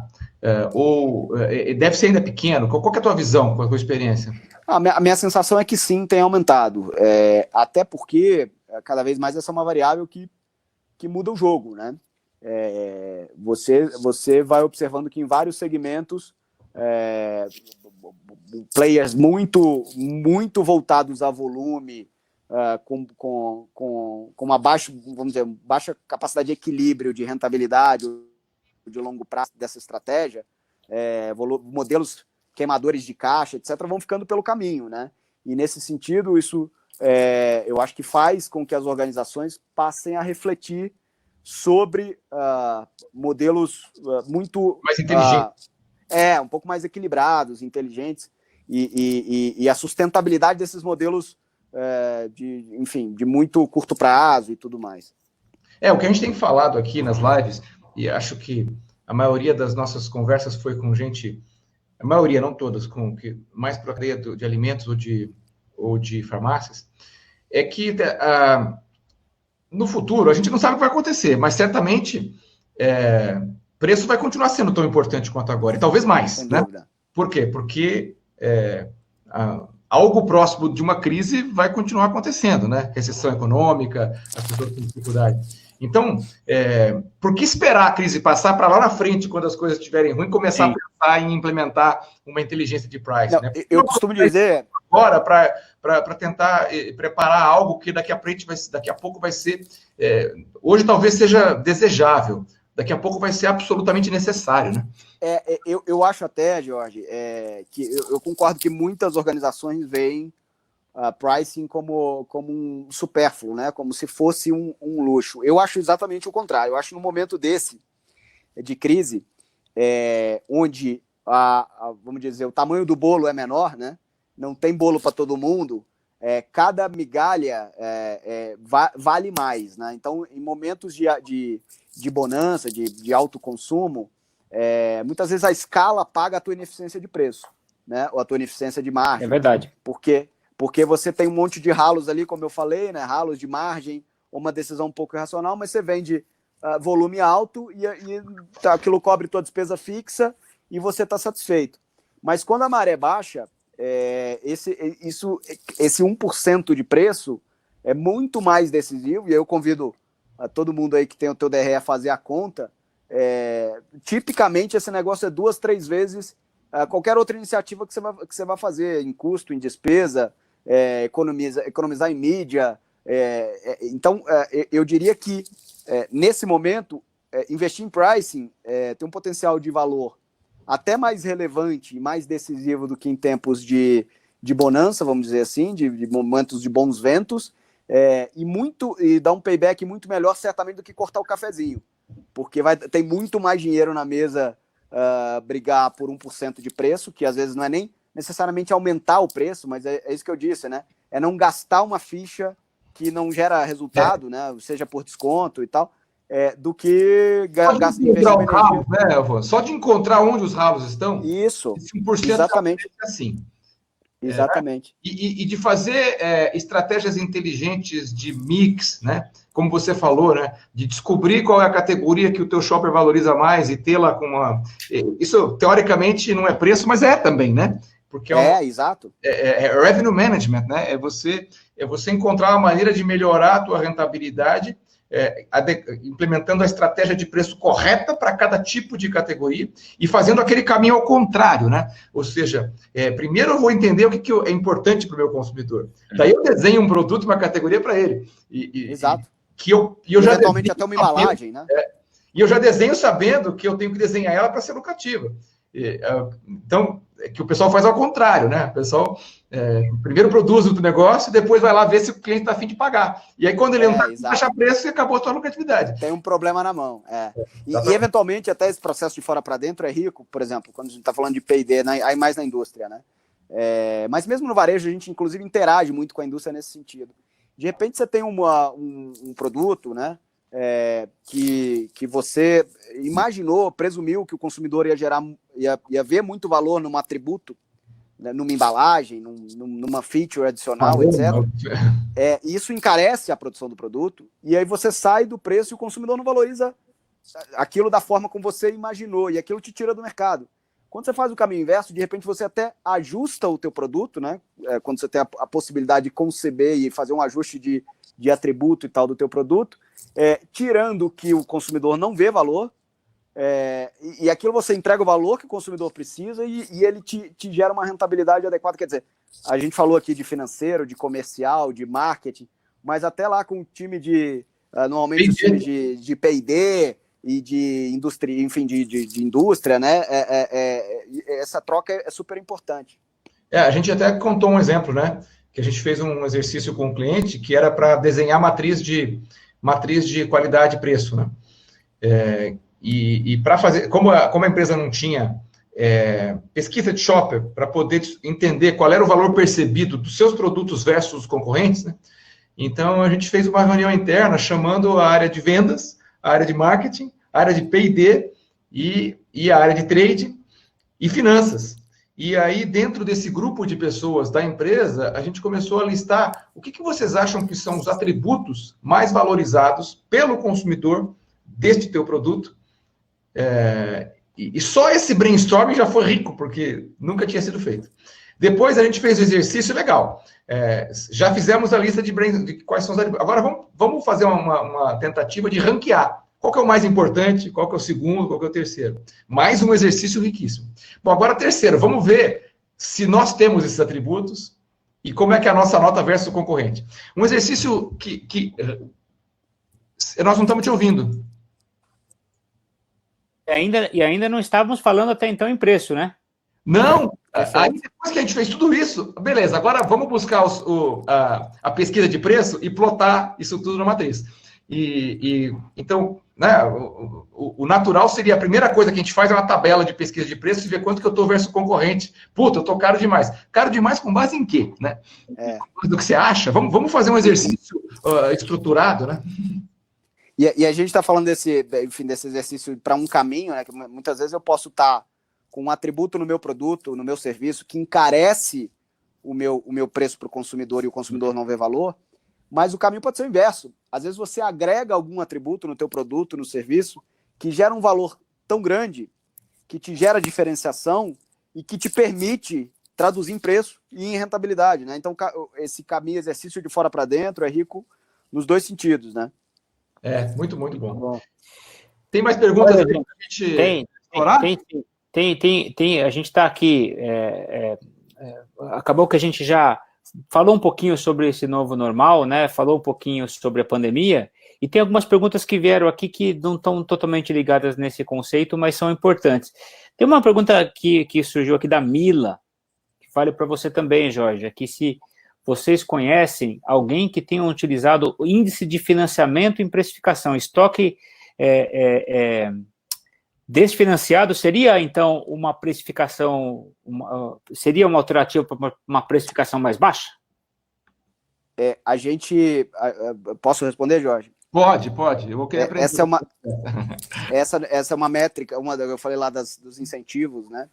Ou deve ser ainda pequeno? Qual que é a tua visão com a tua experiência? A minha sensação é que sim, tem aumentado. Até porque cada vez mais essa é uma variável que muda o jogo, né? Você vai observando que em vários segmentos players muito, muito voltados a volume, com uma baixa capacidade de equilíbrio, de rentabilidade, de longo prazo dessa estratégia, modelos queimadores de caixa, etc., vão ficando pelo caminho, né? E nesse sentido, isso eu acho que faz com que as organizações passem a refletir sobre modelos muito mais inteligentes, um pouco mais equilibrados, inteligentes, e a sustentabilidade desses modelos de muito curto prazo e tudo mais. O que a gente tem falado aqui nas lives, e acho que a maioria das nossas conversas foi com gente, a maioria, não todas, mais para a cadeia de alimentos ou de farmácias, é que no futuro, a gente não sabe o que vai acontecer, mas certamente preço vai continuar sendo tão importante quanto agora, e talvez mais, sem né? dúvida. Por quê? Porque algo próximo de uma crise vai continuar acontecendo, né? Recessão econômica, as pessoas têm dificuldade. Então, por que esperar a crise passar para lá na frente, quando as coisas estiverem ruins, começar a pensar em implementar uma inteligência de price? Não, né? eu costumo dizer... Agora, para tentar preparar algo que daqui a pouco vai ser... hoje talvez seja desejável, daqui a pouco vai ser absolutamente necessário, né? Eu acho até, Jorge, que eu concordo que muitas organizações veem pricing como um supérfluo, né? Como se fosse um luxo. Eu acho exatamente o contrário. Eu acho no momento desse, de crise, onde, vamos dizer, o tamanho do bolo é menor, né? Não tem bolo para todo mundo, cada migalha vale mais, né? Então, em momentos de bonança, de alto consumo, muitas vezes a escala paga a tua ineficiência de preço, né? Ou a tua ineficiência de margem. É verdade. Porque você tem um monte de ralos ali, como eu falei, né? Ralos de margem, uma decisão um pouco irracional, mas você vende volume alto e aquilo cobre tua despesa fixa e você está satisfeito. Mas quando a maré baixa, esse 1% de preço é muito mais decisivo, e eu convido a todo mundo aí que tem o teu DRE a fazer a conta. Tipicamente esse negócio é 2, 3 vezes qualquer outra iniciativa que você vai fazer em custo, em despesa, economizar em mídia. Então, eu diria que nesse momento, investir em pricing tem um potencial de valor até mais relevante e mais decisivo do que em tempos de bonança, vamos dizer assim, de momentos de bons ventos, e dá um payback muito melhor, certamente, do que cortar o cafezinho, porque tem muito mais dinheiro na mesa brigar por 1% de preço, que às vezes não é nem necessariamente aumentar o preço, mas é isso que eu disse, né? É não gastar uma ficha que não gera resultado, né? Seja por desconto e tal, do que encontrar o ralo, né, Elvan? Só de encontrar onde os ralos estão. Isso, 1% exatamente. É assim. Exatamente. E de fazer estratégias inteligentes de mix, né? Como você falou, né? De descobrir qual é a categoria que o teu shopper valoriza mais e tê-la com uma... Isso, teoricamente, não é preço, mas é também, né? Porque exato. Revenue management, né? É você encontrar uma maneira de melhorar a tua rentabilidade, implementando a estratégia de preço correta para cada tipo de categoria e fazendo aquele caminho ao contrário, né? Ou seja, primeiro eu vou entender o que é importante para o meu consumidor. Daí eu desenho um produto, uma categoria para ele. Exato. E eu já eventualmente desenho até uma embalagem, né? E eu já desenho sabendo que eu tenho que desenhar ela para ser lukrativa. Então, que o pessoal faz ao contrário, né? O pessoal primeiro produz o negócio e depois vai lá ver se o cliente está a fim de pagar. E aí, quando ele não está a baixar preço, acabou a sua lucratividade. Tem um problema na mão. E eventualmente, até esse processo de fora para dentro é rico, por exemplo, quando a gente está falando de P&D, né? Aí mais na indústria, né? Mas mesmo no varejo, a gente, inclusive, interage muito com a indústria nesse sentido. De repente, você tem um produto, né? Que você imaginou, presumiu que o consumidor ia ver muito valor num atributo, né, numa embalagem, numa feature adicional, etc. Isso encarece a produção do produto, e aí você sai do preço e o consumidor não valoriza aquilo da forma como você imaginou, e aquilo te tira do mercado. Quando você faz o caminho inverso, de repente você até ajusta o teu produto, né? Quando você tem a possibilidade de conceber e fazer um ajuste de atributo e tal do teu produto, tirando que o consumidor não vê valor, e aquilo você entrega o valor que o consumidor precisa e ele te gera uma rentabilidade adequada. Quer dizer, a gente falou aqui de financeiro, de comercial, de marketing, mas até lá com o time normalmente os times de P&D e de indústria, enfim, de indústria, né? Essa troca é super importante. A gente até contou um exemplo, né? Que a gente fez um exercício com o cliente que era para desenhar matriz de qualidade e preço, né? E para fazer, como a empresa não tinha pesquisa de shopper para poder entender qual era o valor percebido dos seus produtos versus os concorrentes, né? Então a gente fez uma reunião interna chamando a área de vendas, a área de marketing, a área de P&D e a área de trade e finanças. E aí, dentro desse grupo de pessoas da empresa, a gente começou a listar o que vocês acham que são os atributos mais valorizados pelo consumidor deste teu produto. E só esse brainstorming já foi rico, porque nunca tinha sido feito. Depois a gente fez o exercício legal. Já fizemos a lista de quais são os atributos. Agora vamos fazer uma tentativa de ranquear. Qual que é o mais importante? Qual que é o segundo? Qual que é o terceiro? Mais um exercício riquíssimo. Bom, agora terceiro, vamos ver se nós temos esses atributos e como é que é a nossa nota versus o concorrente. Um exercício que nós não estamos te ouvindo. E ainda não estávamos falando até então em preço, né? Não, aí depois que a gente fez tudo isso, beleza, agora vamos buscar a pesquisa de preço e plotar isso tudo na matriz. Então, né, o natural seria a primeira coisa que a gente faz é uma tabela de pesquisa de preço e ver quanto que eu estou versus o concorrente. Puta, eu estou caro demais. Caro demais com base em quê? Né? Do que você acha? Vamos fazer um exercício estruturado, né? E a gente está falando desse exercício para um caminho, né? Que muitas vezes eu posso estar com um atributo no meu produto, no meu serviço, que encarece o meu preço para o consumidor e o consumidor não vê valor. mas o caminho pode ser o inverso. Às vezes você agrega algum atributo no teu produto, no serviço, que gera um valor tão grande, que te gera diferenciação e que te permite traduzir em preço e em rentabilidade, né? Então, esse caminho, exercício de fora para dentro, é rico nos dois sentidos, né? Muito, muito bom. Tem mais perguntas aí pra gente explorar? Tem. A gente está aqui. Acabou que a gente já falou um pouquinho sobre esse novo normal, né? Falou um pouquinho sobre a pandemia, e tem algumas perguntas que vieram aqui que não estão totalmente ligadas nesse conceito, mas são importantes. Tem uma pergunta que surgiu aqui da Mila, que vale para você também, Jorge, aqui se vocês conhecem alguém que tenha utilizado o índice de financiamento em precificação, estoque desfinanciado, seria, então, uma precificação, seria uma alternativa para uma precificação mais baixa? Posso responder, Jorge? Pode. Eu vou querer aprender. Essa é uma métrica, eu falei lá dos incentivos, né?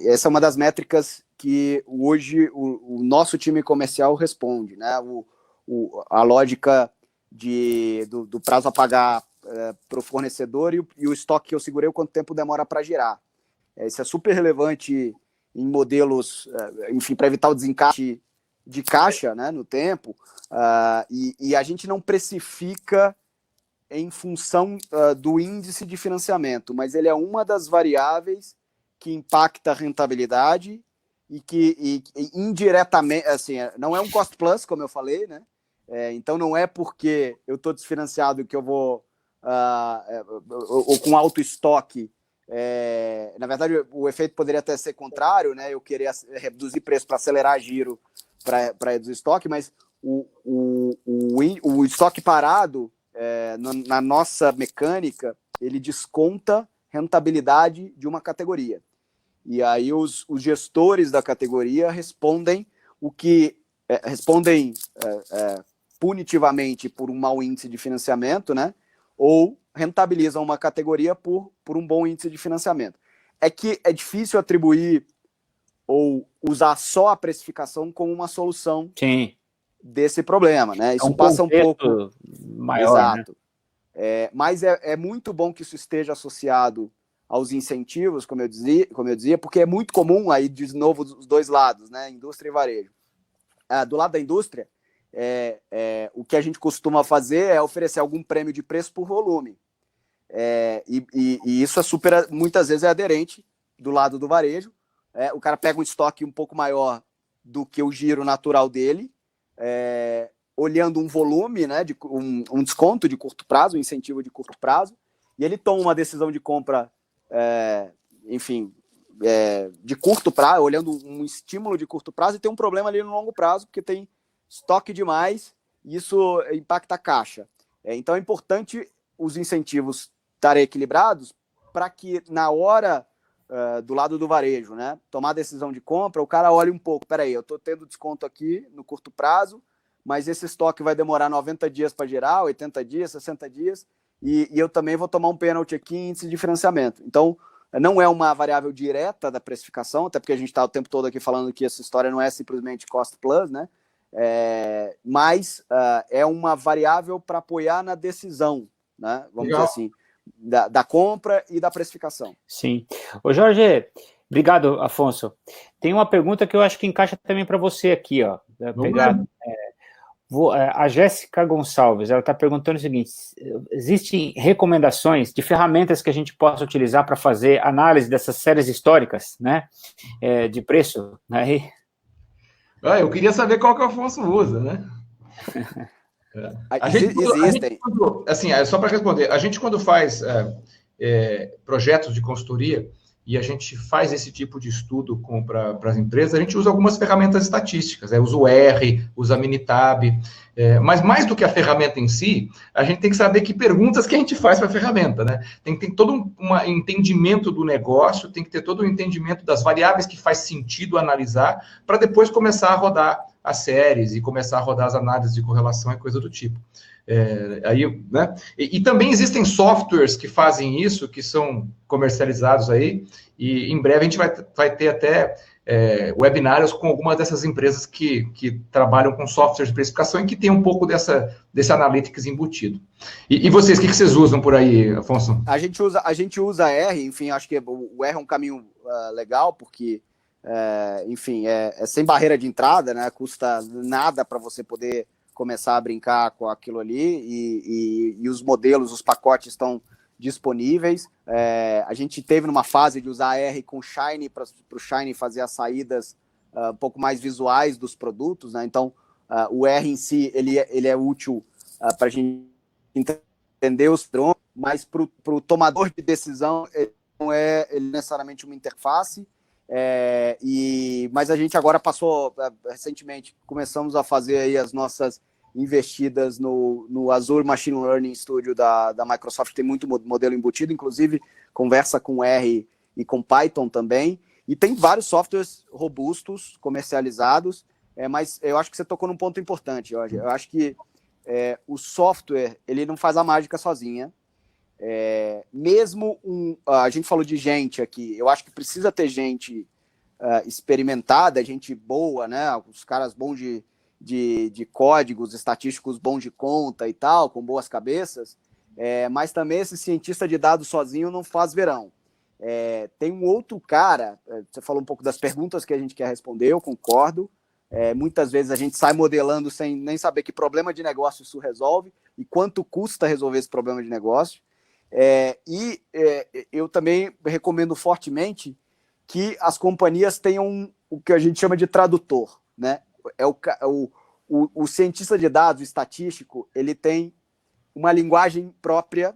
Essa é uma das métricas que hoje o nosso time comercial responde, né? A lógica do prazo a pagar para o fornecedor e o estoque que eu segurei, quanto tempo demora para girar. Isso é super relevante em modelos, enfim, para evitar o desencaixe de caixa, né, no tempo, e a gente não precifica em função do índice de financiamento, mas ele é uma das variáveis que impacta a rentabilidade e que indiretamente, assim, não é um cost plus, como eu falei, né? Então não é porque eu estou desfinanciado que eu vou ou com alto estoque. Na verdade, o efeito poderia até ser contrário, né? Eu queria reduzir preço para acelerar giro, para reduzir estoque, mas o estoque parado, na nossa mecânica, ele desconta rentabilidade de uma categoria. E aí os gestores da categoria respondem punitivamente por um mau índice de financiamento, né? Ou rentabilizam uma categoria por um bom índice de financiamento. É que é difícil atribuir ou usar só a precificação como uma solução desse problema, né? Isso passa um pouco maior, exato. Né? Mas é muito bom que isso esteja associado aos incentivos, como eu dizia, porque é muito comum aí, de novo, os dois lados, né? Indústria e varejo. Do lado da indústria, o que a gente costuma fazer é oferecer algum prêmio de preço por volume. E isso muitas vezes é aderente do lado do varejo. O cara pega um estoque um pouco maior do que o giro natural dele, olhando um volume, né, um desconto de curto prazo, um incentivo de curto prazo, e ele toma uma decisão de compra, de curto prazo, olhando um estímulo de curto prazo, e tem um problema ali no longo prazo, porque tem estoque demais, e isso impacta a caixa. Então é importante os incentivos estarem equilibrados para que na hora do lado do varejo, né, tomar a decisão de compra, o cara olha um pouco, peraí, eu estou tendo desconto aqui no curto prazo, mas esse estoque vai demorar 90 dias para gerar, 80 dias, 60 dias, e eu também vou tomar um pênalti aqui em índice de financiamento. Então, não é uma variável direta da precificação, até porque a gente está o tempo todo aqui falando que essa história não é simplesmente cost plus, né? Mas é uma variável para apoiar na decisão, né? Vamos dizer assim, da compra e da precificação. Sim. Ô Jorge, obrigado, Afonso. Tem uma pergunta que eu acho que encaixa também para você aqui, ó. A Jéssica Gonçalves, ela está perguntando o seguinte: existem recomendações de ferramentas que a gente possa utilizar para fazer análise dessas séries históricas, né, de preço? Né? Eu queria saber qual que o Afonso usa, né? Existem. Assim, só para responder, a gente quando faz projetos de consultoria e a gente faz esse tipo de estudo para as empresas, a gente usa algumas ferramentas estatísticas, usa o R, usa a Minitab, mas mais do que a ferramenta em si, a gente tem que saber que perguntas que a gente faz para a ferramenta, né? Tem que ter todo um entendimento do negócio, tem que ter todo um entendimento das variáveis que faz sentido analisar, para depois começar a rodar as séries e começar a rodar as análises de correlação e coisa do tipo. Né? E também existem softwares que fazem isso, que são comercializados aí, e em breve a gente vai ter até webinários com algumas dessas empresas que trabalham com softwares de precificação e que tem um pouco desse analytics embutido. E vocês, o que vocês usam por aí, Afonso? A gente usa R, enfim, acho que o R é um caminho legal, porque, enfim, é sem barreira de entrada, né? Custa nada para você poder começar a brincar com aquilo ali, e os modelos, os pacotes estão disponíveis. A gente teve numa fase de usar R com Shine, para o Shine fazer as saídas um pouco mais visuais dos produtos, né? Então, o R em si, ele é útil para a gente entender os drones, mas para o tomador de decisão, ele não é necessariamente uma interface. Mas a gente agora passou, recentemente, começamos a fazer aí as nossas investidas no Azure Machine Learning Studio da Microsoft, tem muito modelo embutido, inclusive conversa com R e com Python também, e tem vários softwares robustos, comercializados, mas eu acho que você tocou num ponto importante, Jorge. Eu acho que o software, ele não faz a mágica sozinha. A gente falou de gente aqui, eu acho que precisa ter gente experimentada, gente boa, né? Os caras bons de códigos estatísticos bons de conta e tal, com boas cabeças, mas também esse cientista de dados sozinho não faz verão. Tem um outro cara, você falou um pouco das perguntas que a gente quer responder, eu concordo. Muitas vezes a gente sai modelando sem nem saber que problema de negócio isso resolve e quanto custa resolver esse problema de negócio. Eu também recomendo fortemente que as companhias tenham o que a gente chama de tradutor, né? O cientista de dados, o estatístico, ele tem uma linguagem própria,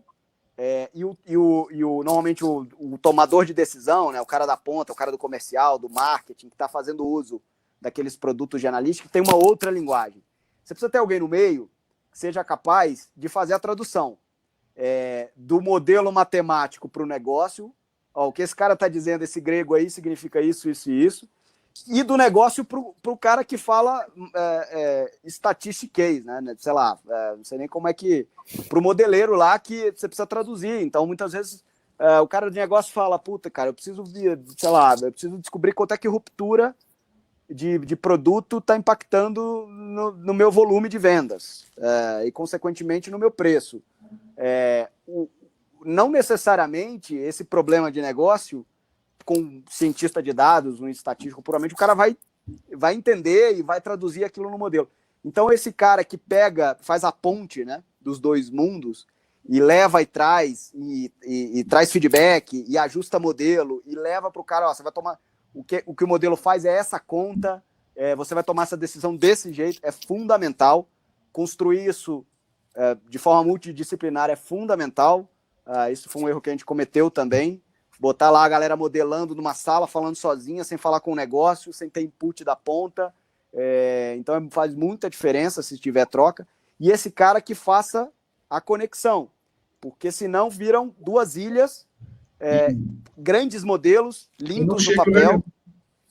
normalmente o tomador de decisão, né, o cara da ponta, o cara do comercial, do marketing, que está fazendo uso daqueles produtos de analítica, tem uma outra linguagem. Você precisa ter alguém no meio que seja capaz de fazer a tradução do modelo matemático para o negócio. O que esse cara está dizendo, esse grego aí, significa isso, isso e isso. E do negócio para o cara que fala statistics, né? Sei lá, não sei nem como é que... Para o modeleiro lá que você precisa traduzir. Então, muitas vezes, o cara de negócio fala, puta, cara, eu preciso descobrir quanto é que ruptura de produto está impactando no meu volume de vendas e, consequentemente, no meu preço. Não necessariamente esse problema de negócio, com um cientista de dados, um estatístico puramente, o cara vai entender e vai traduzir aquilo no modelo. Então, esse cara que faz a ponte, né, dos dois mundos e leva e traz, e traz feedback, e ajusta modelo, e leva para o cara, você vai tomar... O que o modelo faz é essa conta, você vai tomar essa decisão desse jeito, é fundamental. Construir isso de forma multidisciplinar é fundamental. Isso foi um erro que a gente cometeu também. Botar lá a galera modelando numa sala, falando sozinha, sem falar com o negócio, sem ter input da ponta. Então faz muita diferença se tiver troca. E esse cara que faça a conexão, porque senão viram duas ilhas, grandes modelos, lindos no papel,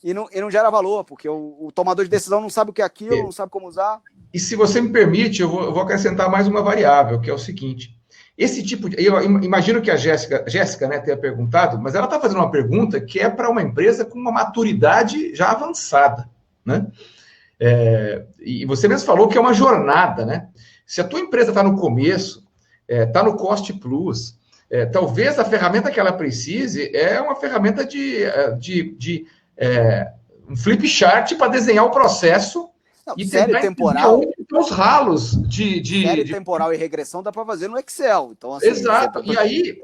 e não gera valor, porque o tomador de decisão não sabe o que é aquilo, não sabe como usar. E se você me permite, eu vou acrescentar mais uma variável, que é o seguinte... Esse tipo de... Eu imagino que a Jéssica, né, tenha perguntado, mas ela está fazendo uma pergunta que é para uma empresa com uma maturidade já avançada, né? E você mesmo falou que é uma jornada, né? Se a tua empresa está no começo, está no cost plus, talvez a ferramenta que ela precise é uma ferramenta de um flip chart para desenhar o processo. E série temporal, os ralos série temporal e regressão dá para fazer no Excel. Então, assim, exato. E aí,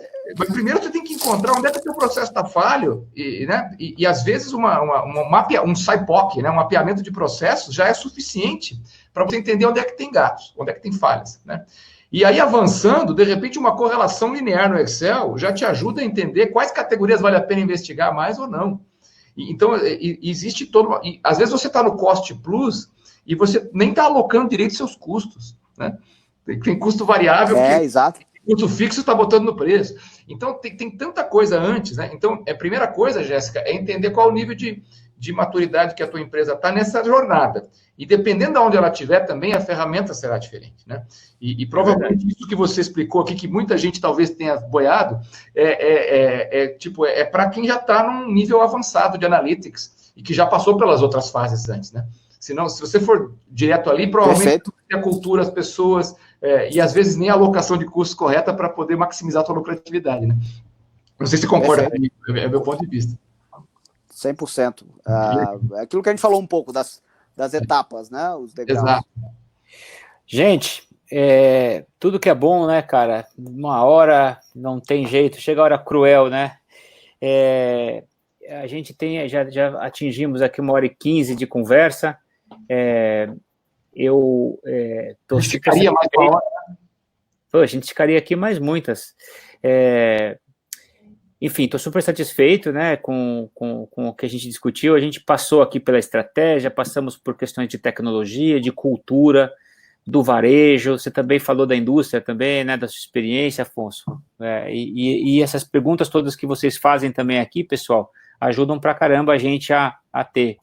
primeiro você tem que encontrar onde é que o teu processo está falho, né? E às vezes um SIPOC, né? Um mapeamento de processos já é suficiente para você entender onde é que tem gatos, onde é que tem falhas, né? E aí, avançando, de repente, uma correlação linear no Excel já te ajuda a entender quais categorias vale a pena investigar mais ou não. Então, existe todo... Às vezes você está no cost plus e você nem está alocando direito seus custos, né? Tem custo variável, exato. Custo fixo está botando no preço. Então, tem tanta coisa antes, né? Então, a primeira coisa, Jéssica, é entender qual o nível de de maturidade que a tua empresa está nessa jornada. E dependendo de onde ela estiver, também a ferramenta será diferente, né? E provavelmente isso que você explicou aqui, que muita gente talvez tenha boiado, é para quem já está num nível avançado de analytics e que já passou pelas outras fases antes, né? Senão, se você for direto ali, provavelmente a cultura, as pessoas, e às vezes nem a alocação de custos correta para poder maximizar a sua lucratividade, né? Não sei se você concorda comigo, é meu ponto de vista. 100%. Aquilo que a gente falou um pouco das etapas, né? Os degraus. Exato. Gente, tudo que é bom, né, cara? Uma hora não tem jeito, chega a hora cruel, né? A gente já atingimos aqui 1h15 de conversa. Eu tô ficaria mais uma hora. Pô, a gente ficaria aqui mais muitas. Enfim, estou super satisfeito, né, com o que a gente discutiu. A gente passou aqui pela estratégia, passamos por questões de tecnologia, de cultura, do varejo. Você também falou da indústria também, né, da sua experiência, Afonso. E essas perguntas todas que vocês fazem também aqui, pessoal, ajudam pra caramba a gente a ter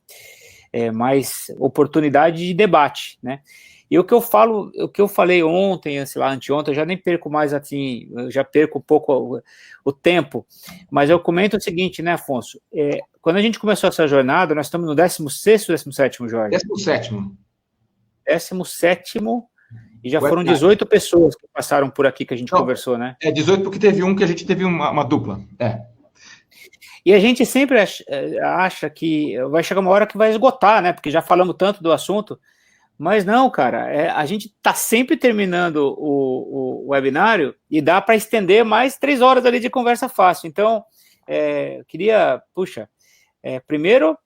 mais oportunidade de debate, né? E o que eu falei ontem, sei lá, anteontem, eu já nem perco mais assim, eu já perco um pouco o tempo, mas eu comento o seguinte, né, Afonso? Quando a gente começou essa jornada, nós estamos no 16º ou 17º, Jorge? 17º. 17º, e já foram 18 pessoas que passaram por aqui que a gente conversou, né? 18 porque teve um que a gente teve uma dupla, E a gente sempre acha que vai chegar uma hora que vai esgotar, né? Porque já falamos tanto do assunto. Mas não, cara, a gente está sempre terminando o webinário e dá para estender mais 3 horas ali de conversa fácil. Então, eu queria, primeiro,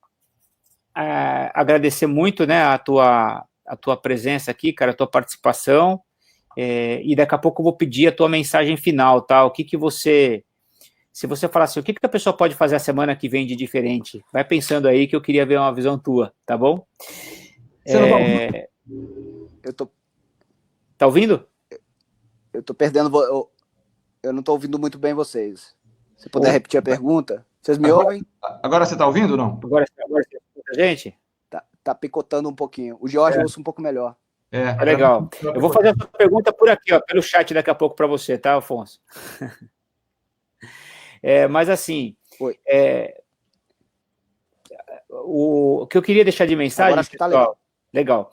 agradecer muito, né, a tua presença aqui, cara, a tua participação, e daqui a pouco eu vou pedir a tua mensagem final, tá? O que você... Se você falar assim, o que a pessoa pode fazer a semana que vem de diferente? Vai pensando aí que eu queria ver uma visão tua, tá bom? Você não vai ouvir? Tá ouvindo? Eu tô perdendo, eu não tô ouvindo muito bem vocês. Se puder repetir a pergunta, vocês me ouvem? Agora você tá ouvindo ou não? Agora você escuta a gente? Tá picotando um pouquinho. O Jorge ouça um pouco melhor. Legal. Eu vou fazer essa pergunta por aqui, ó, pelo chat daqui a pouco para você, tá, Afonso? Mas assim, o que eu queria deixar de mensagem... Agora acho que tá legal. Legal.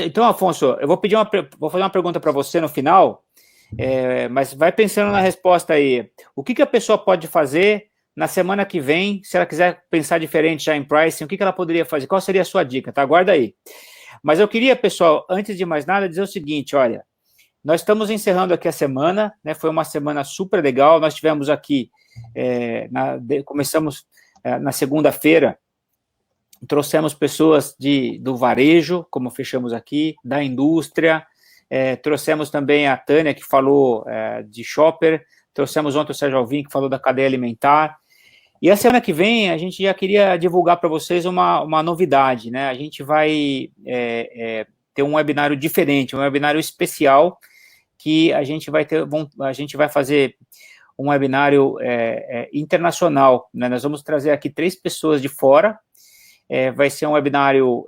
Então, Afonso, eu vou fazer uma pergunta para você no final, mas vai pensando na resposta aí. O que a pessoa pode fazer na semana que vem, se ela quiser pensar diferente já em pricing, o que ela poderia fazer? Qual seria a sua dica, tá? Aguarda aí. Mas eu queria, pessoal, antes de mais nada, dizer o seguinte, olha, nós estamos encerrando aqui a semana, né? Foi uma semana super legal, nós tivemos aqui, começamos na segunda-feira, trouxemos pessoas do varejo, como fechamos aqui, da indústria, trouxemos também a Tânia, que falou de shopper, trouxemos ontem o Sérgio Alvim, que falou da cadeia alimentar, e a semana que vem a gente já queria divulgar para vocês uma novidade, né? A gente vai ter um webinário diferente, um webinário especial, que a gente vai fazer um webinário internacional, né? Nós vamos trazer aqui 3 pessoas de fora. Vai ser um webinário,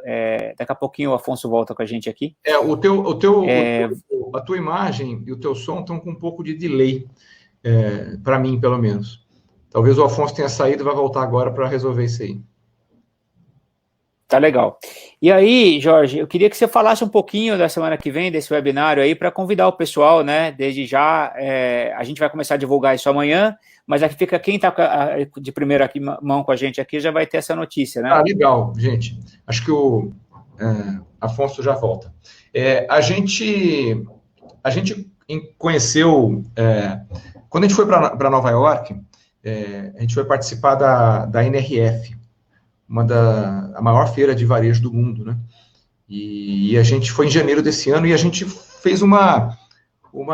daqui a pouquinho o Afonso volta com a gente aqui. A tua imagem e o teu som estão com um pouco de delay, para mim, pelo menos. Talvez o Afonso tenha saído e vai voltar agora para resolver isso aí. Tá legal. E aí, Jorge, eu queria que você falasse um pouquinho da semana que vem, desse webinário aí, para convidar o pessoal, né? Desde já, a gente vai começar a divulgar isso amanhã, mas aqui fica quem está de primeira mão com a gente aqui já vai ter essa notícia, né? Legal, gente. Acho que o Afonso já volta. A gente conheceu... quando a gente foi para Nova York, a gente foi participar da NRF, a maior feira de varejo do mundo, né? E a gente foi em janeiro desse ano e a gente fez uma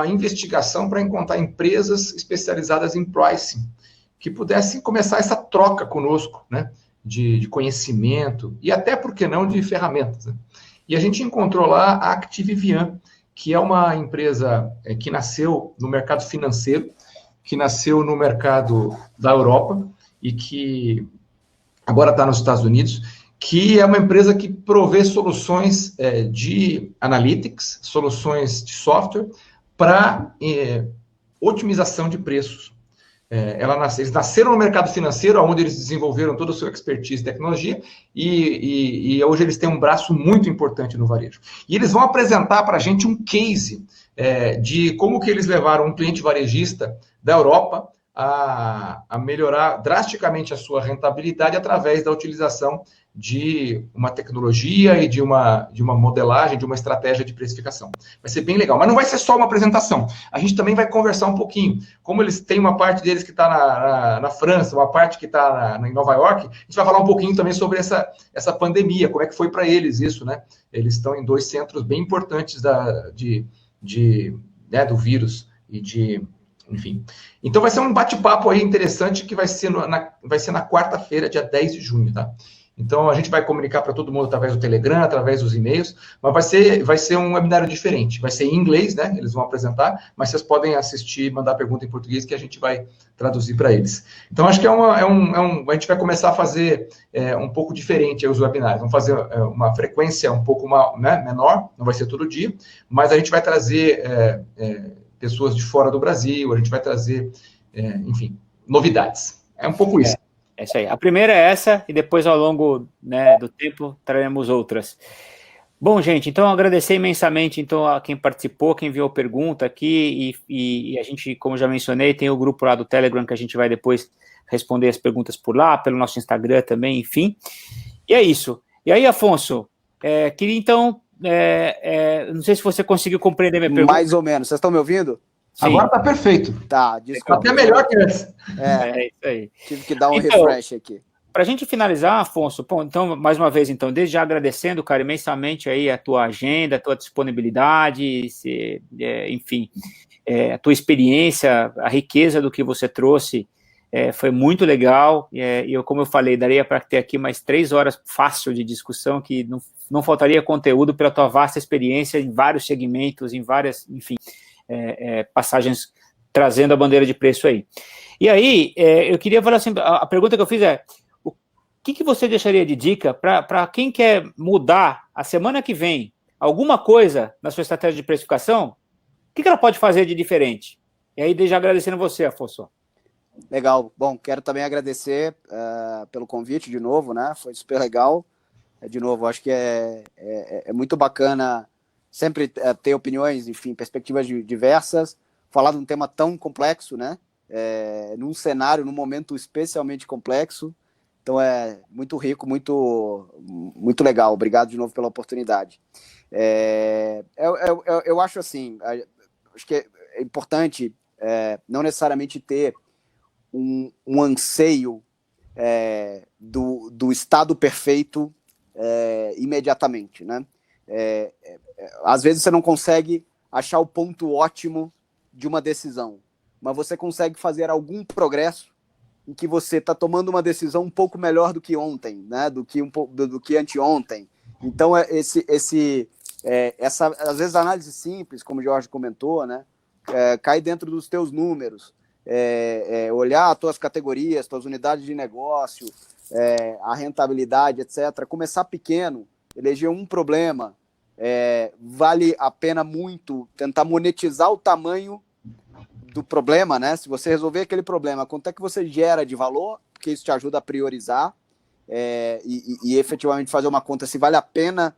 investigação para encontrar empresas especializadas em pricing que pudessem começar essa troca conosco, né? De conhecimento e até, por que não, de ferramentas, né? E a gente encontrou lá a Activivian, que é uma empresa que nasceu no mercado financeiro, que nasceu no mercado da Europa e que agora está nos Estados Unidos, que é uma empresa que provê soluções de analytics, soluções de software para otimização de preços. Eles nasceram no mercado financeiro, onde eles desenvolveram toda a sua expertise e tecnologia, e hoje eles têm um braço muito importante no varejo. E eles vão apresentar para a gente um case de como que eles levaram um cliente varejista da Europa a melhorar drasticamente a sua rentabilidade através da utilização de uma tecnologia e de uma modelagem, de uma estratégia de precificação. Vai ser bem legal, mas não vai ser só uma apresentação. A gente também vai conversar um pouquinho. Como eles têm uma parte deles que está na França, uma parte que está em Nova York, a gente vai falar um pouquinho também sobre essa pandemia, como é que foi para eles isso, né? Eles estão em 2 centros bem importantes do vírus e enfim. Então vai ser um bate-papo aí interessante que vai ser na quarta-feira, dia 10 de junho, tá? Então, a gente vai comunicar para todo mundo através do Telegram, através dos e-mails, mas vai ser um webinário diferente. Vai ser em inglês, né? Eles vão apresentar, mas vocês podem assistir, mandar pergunta em português que a gente vai traduzir para eles. Então, acho que a gente vai começar a fazer um pouco diferente os webinários. Vamos fazer uma frequência um pouco menor, não vai ser todo dia, mas a gente vai trazer pessoas de fora do Brasil, a gente vai trazer, enfim, novidades. É um pouco isso. É isso aí. A primeira é essa, e depois, ao longo, né, do tempo, traremos outras. Bom, gente, então agradecer imensamente então, a quem participou, quem enviou pergunta aqui, e a gente, como já mencionei, tem o grupo lá do Telegram que a gente vai depois responder as perguntas por lá, pelo nosso Instagram também, enfim. E é isso. E aí, Afonso, queria então, não sei se você conseguiu compreender minha pergunta. Mais ou menos. Vocês estão me ouvindo? Sim. Agora tá perfeito. Tá, desculpa. Até melhor que antes. É isso aí. Tive que dar um refresh aqui. Para a gente finalizar, Afonso, então, mais uma vez, então, desde já agradecendo, cara, imensamente aí a tua agenda, a tua disponibilidade, enfim, a tua experiência, a riqueza do que você trouxe, foi muito legal, e eu, como eu falei, daria para ter aqui mais 3 horas fácil de discussão, que não faltaria conteúdo pela tua vasta experiência em vários segmentos, em várias, enfim, passagens trazendo a bandeira de preço aí. E aí, eu queria falar assim, a pergunta que eu fiz o que você deixaria de dica para quem quer mudar a semana que vem alguma coisa na sua estratégia de precificação? O que ela pode fazer de diferente? E aí, desde já agradecendo você, Afonso. Legal. Bom, quero também agradecer pelo convite de novo, né? Foi super legal. De novo, acho que é muito bacana sempre ter opiniões, enfim, perspectivas diversas, falar de um tema tão complexo, né? Num cenário, num momento especialmente complexo. Então, é muito rico, muito, muito legal. Obrigado de novo pela oportunidade. Eu acho assim, acho que é importante não necessariamente ter um anseio do estado perfeito imediatamente, né? Às vezes você não consegue achar o ponto ótimo de uma decisão, mas você consegue fazer algum progresso em que você está tomando uma decisão um pouco melhor do que ontem, né? do que anteontem. Então, essa, às vezes, análise simples, como o Jorge comentou, né? Cai dentro dos teus números, olhar as tuas categorias, tuas unidades de negócio, a rentabilidade, etc. Começar pequeno, eleger um problema, vale a pena muito tentar monetizar o tamanho do problema, né? Se você resolver aquele problema, quanto é que você gera de valor, porque isso te ajuda a priorizar e efetivamente fazer uma conta se vale a pena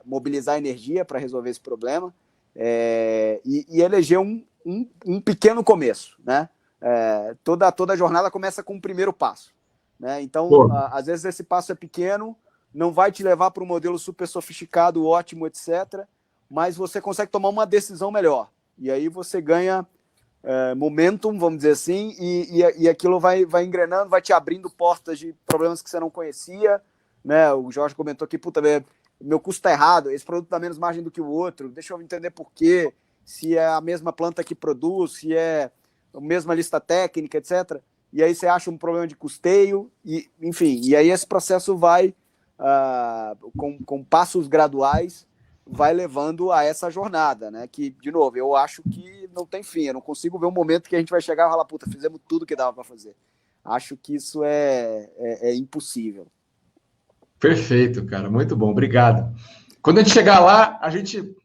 mobilizar energia para resolver esse problema, e eleger um pequeno começo, né? Toda jornada começa com um primeiro passo, né? Então, às vezes esse passo é pequeno, não vai te levar para um modelo super sofisticado, ótimo, etc., mas você consegue tomar uma decisão melhor, e aí você ganha momentum, vamos dizer assim, e aquilo vai engrenando, vai te abrindo portas de problemas que você não conhecia, né? O Jorge comentou aqui, puta, meu custo está errado, esse produto dá menos margem do que o outro, deixa eu entender por quê, se é a mesma planta que produz, se é a mesma lista técnica, etc. E aí você acha um problema de custeio, enfim, e aí esse processo vai, com passos graduais, vai levando a essa jornada, né? Que, de novo, eu acho que não tem fim, eu não consigo ver um momento que a gente vai chegar e falar, puta, fizemos tudo que dava para fazer. Acho que isso é impossível. Perfeito, cara, muito bom, obrigado. Quando a gente chegar lá, a gente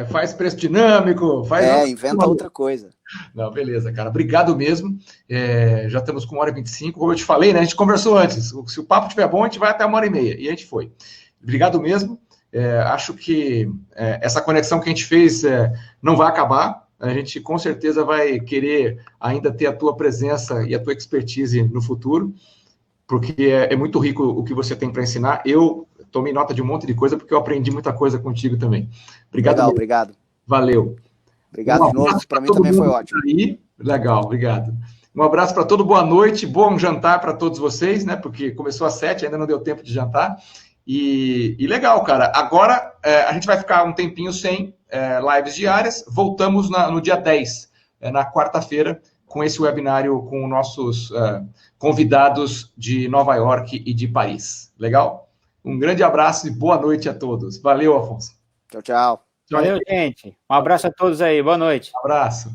faz preço dinâmico, inventa outra coisa. Não, beleza, cara, obrigado mesmo. Já estamos com 1h25, como eu te falei, né? A gente conversou antes. Se o papo estiver bom, a gente vai até 1h30, e a gente foi. Obrigado mesmo. Acho que essa conexão que a gente fez não vai acabar. A gente com certeza vai querer ainda ter a tua presença e a tua expertise no futuro, porque é muito rico o que você tem para ensinar. Eu tomei nota de um monte de coisa, porque eu aprendi muita coisa contigo também. Obrigado. Legal, obrigado. Valeu. Obrigado de novo, para mim também foi ótimo. Aí. Legal, obrigado. Um abraço para todo, boa noite, bom jantar para todos vocês, né? Porque começou às 7, ainda não deu tempo de jantar. E legal, cara. Agora a gente vai ficar um tempinho sem lives diárias. Voltamos no dia 10, na quarta-feira, com esse webinário com nossos convidados de Nova York e de Paris. Legal? Um grande abraço e boa noite a todos. Valeu, Afonso. Tchau, tchau. Valeu, gente. Um abraço a todos aí. Boa noite. Um abraço.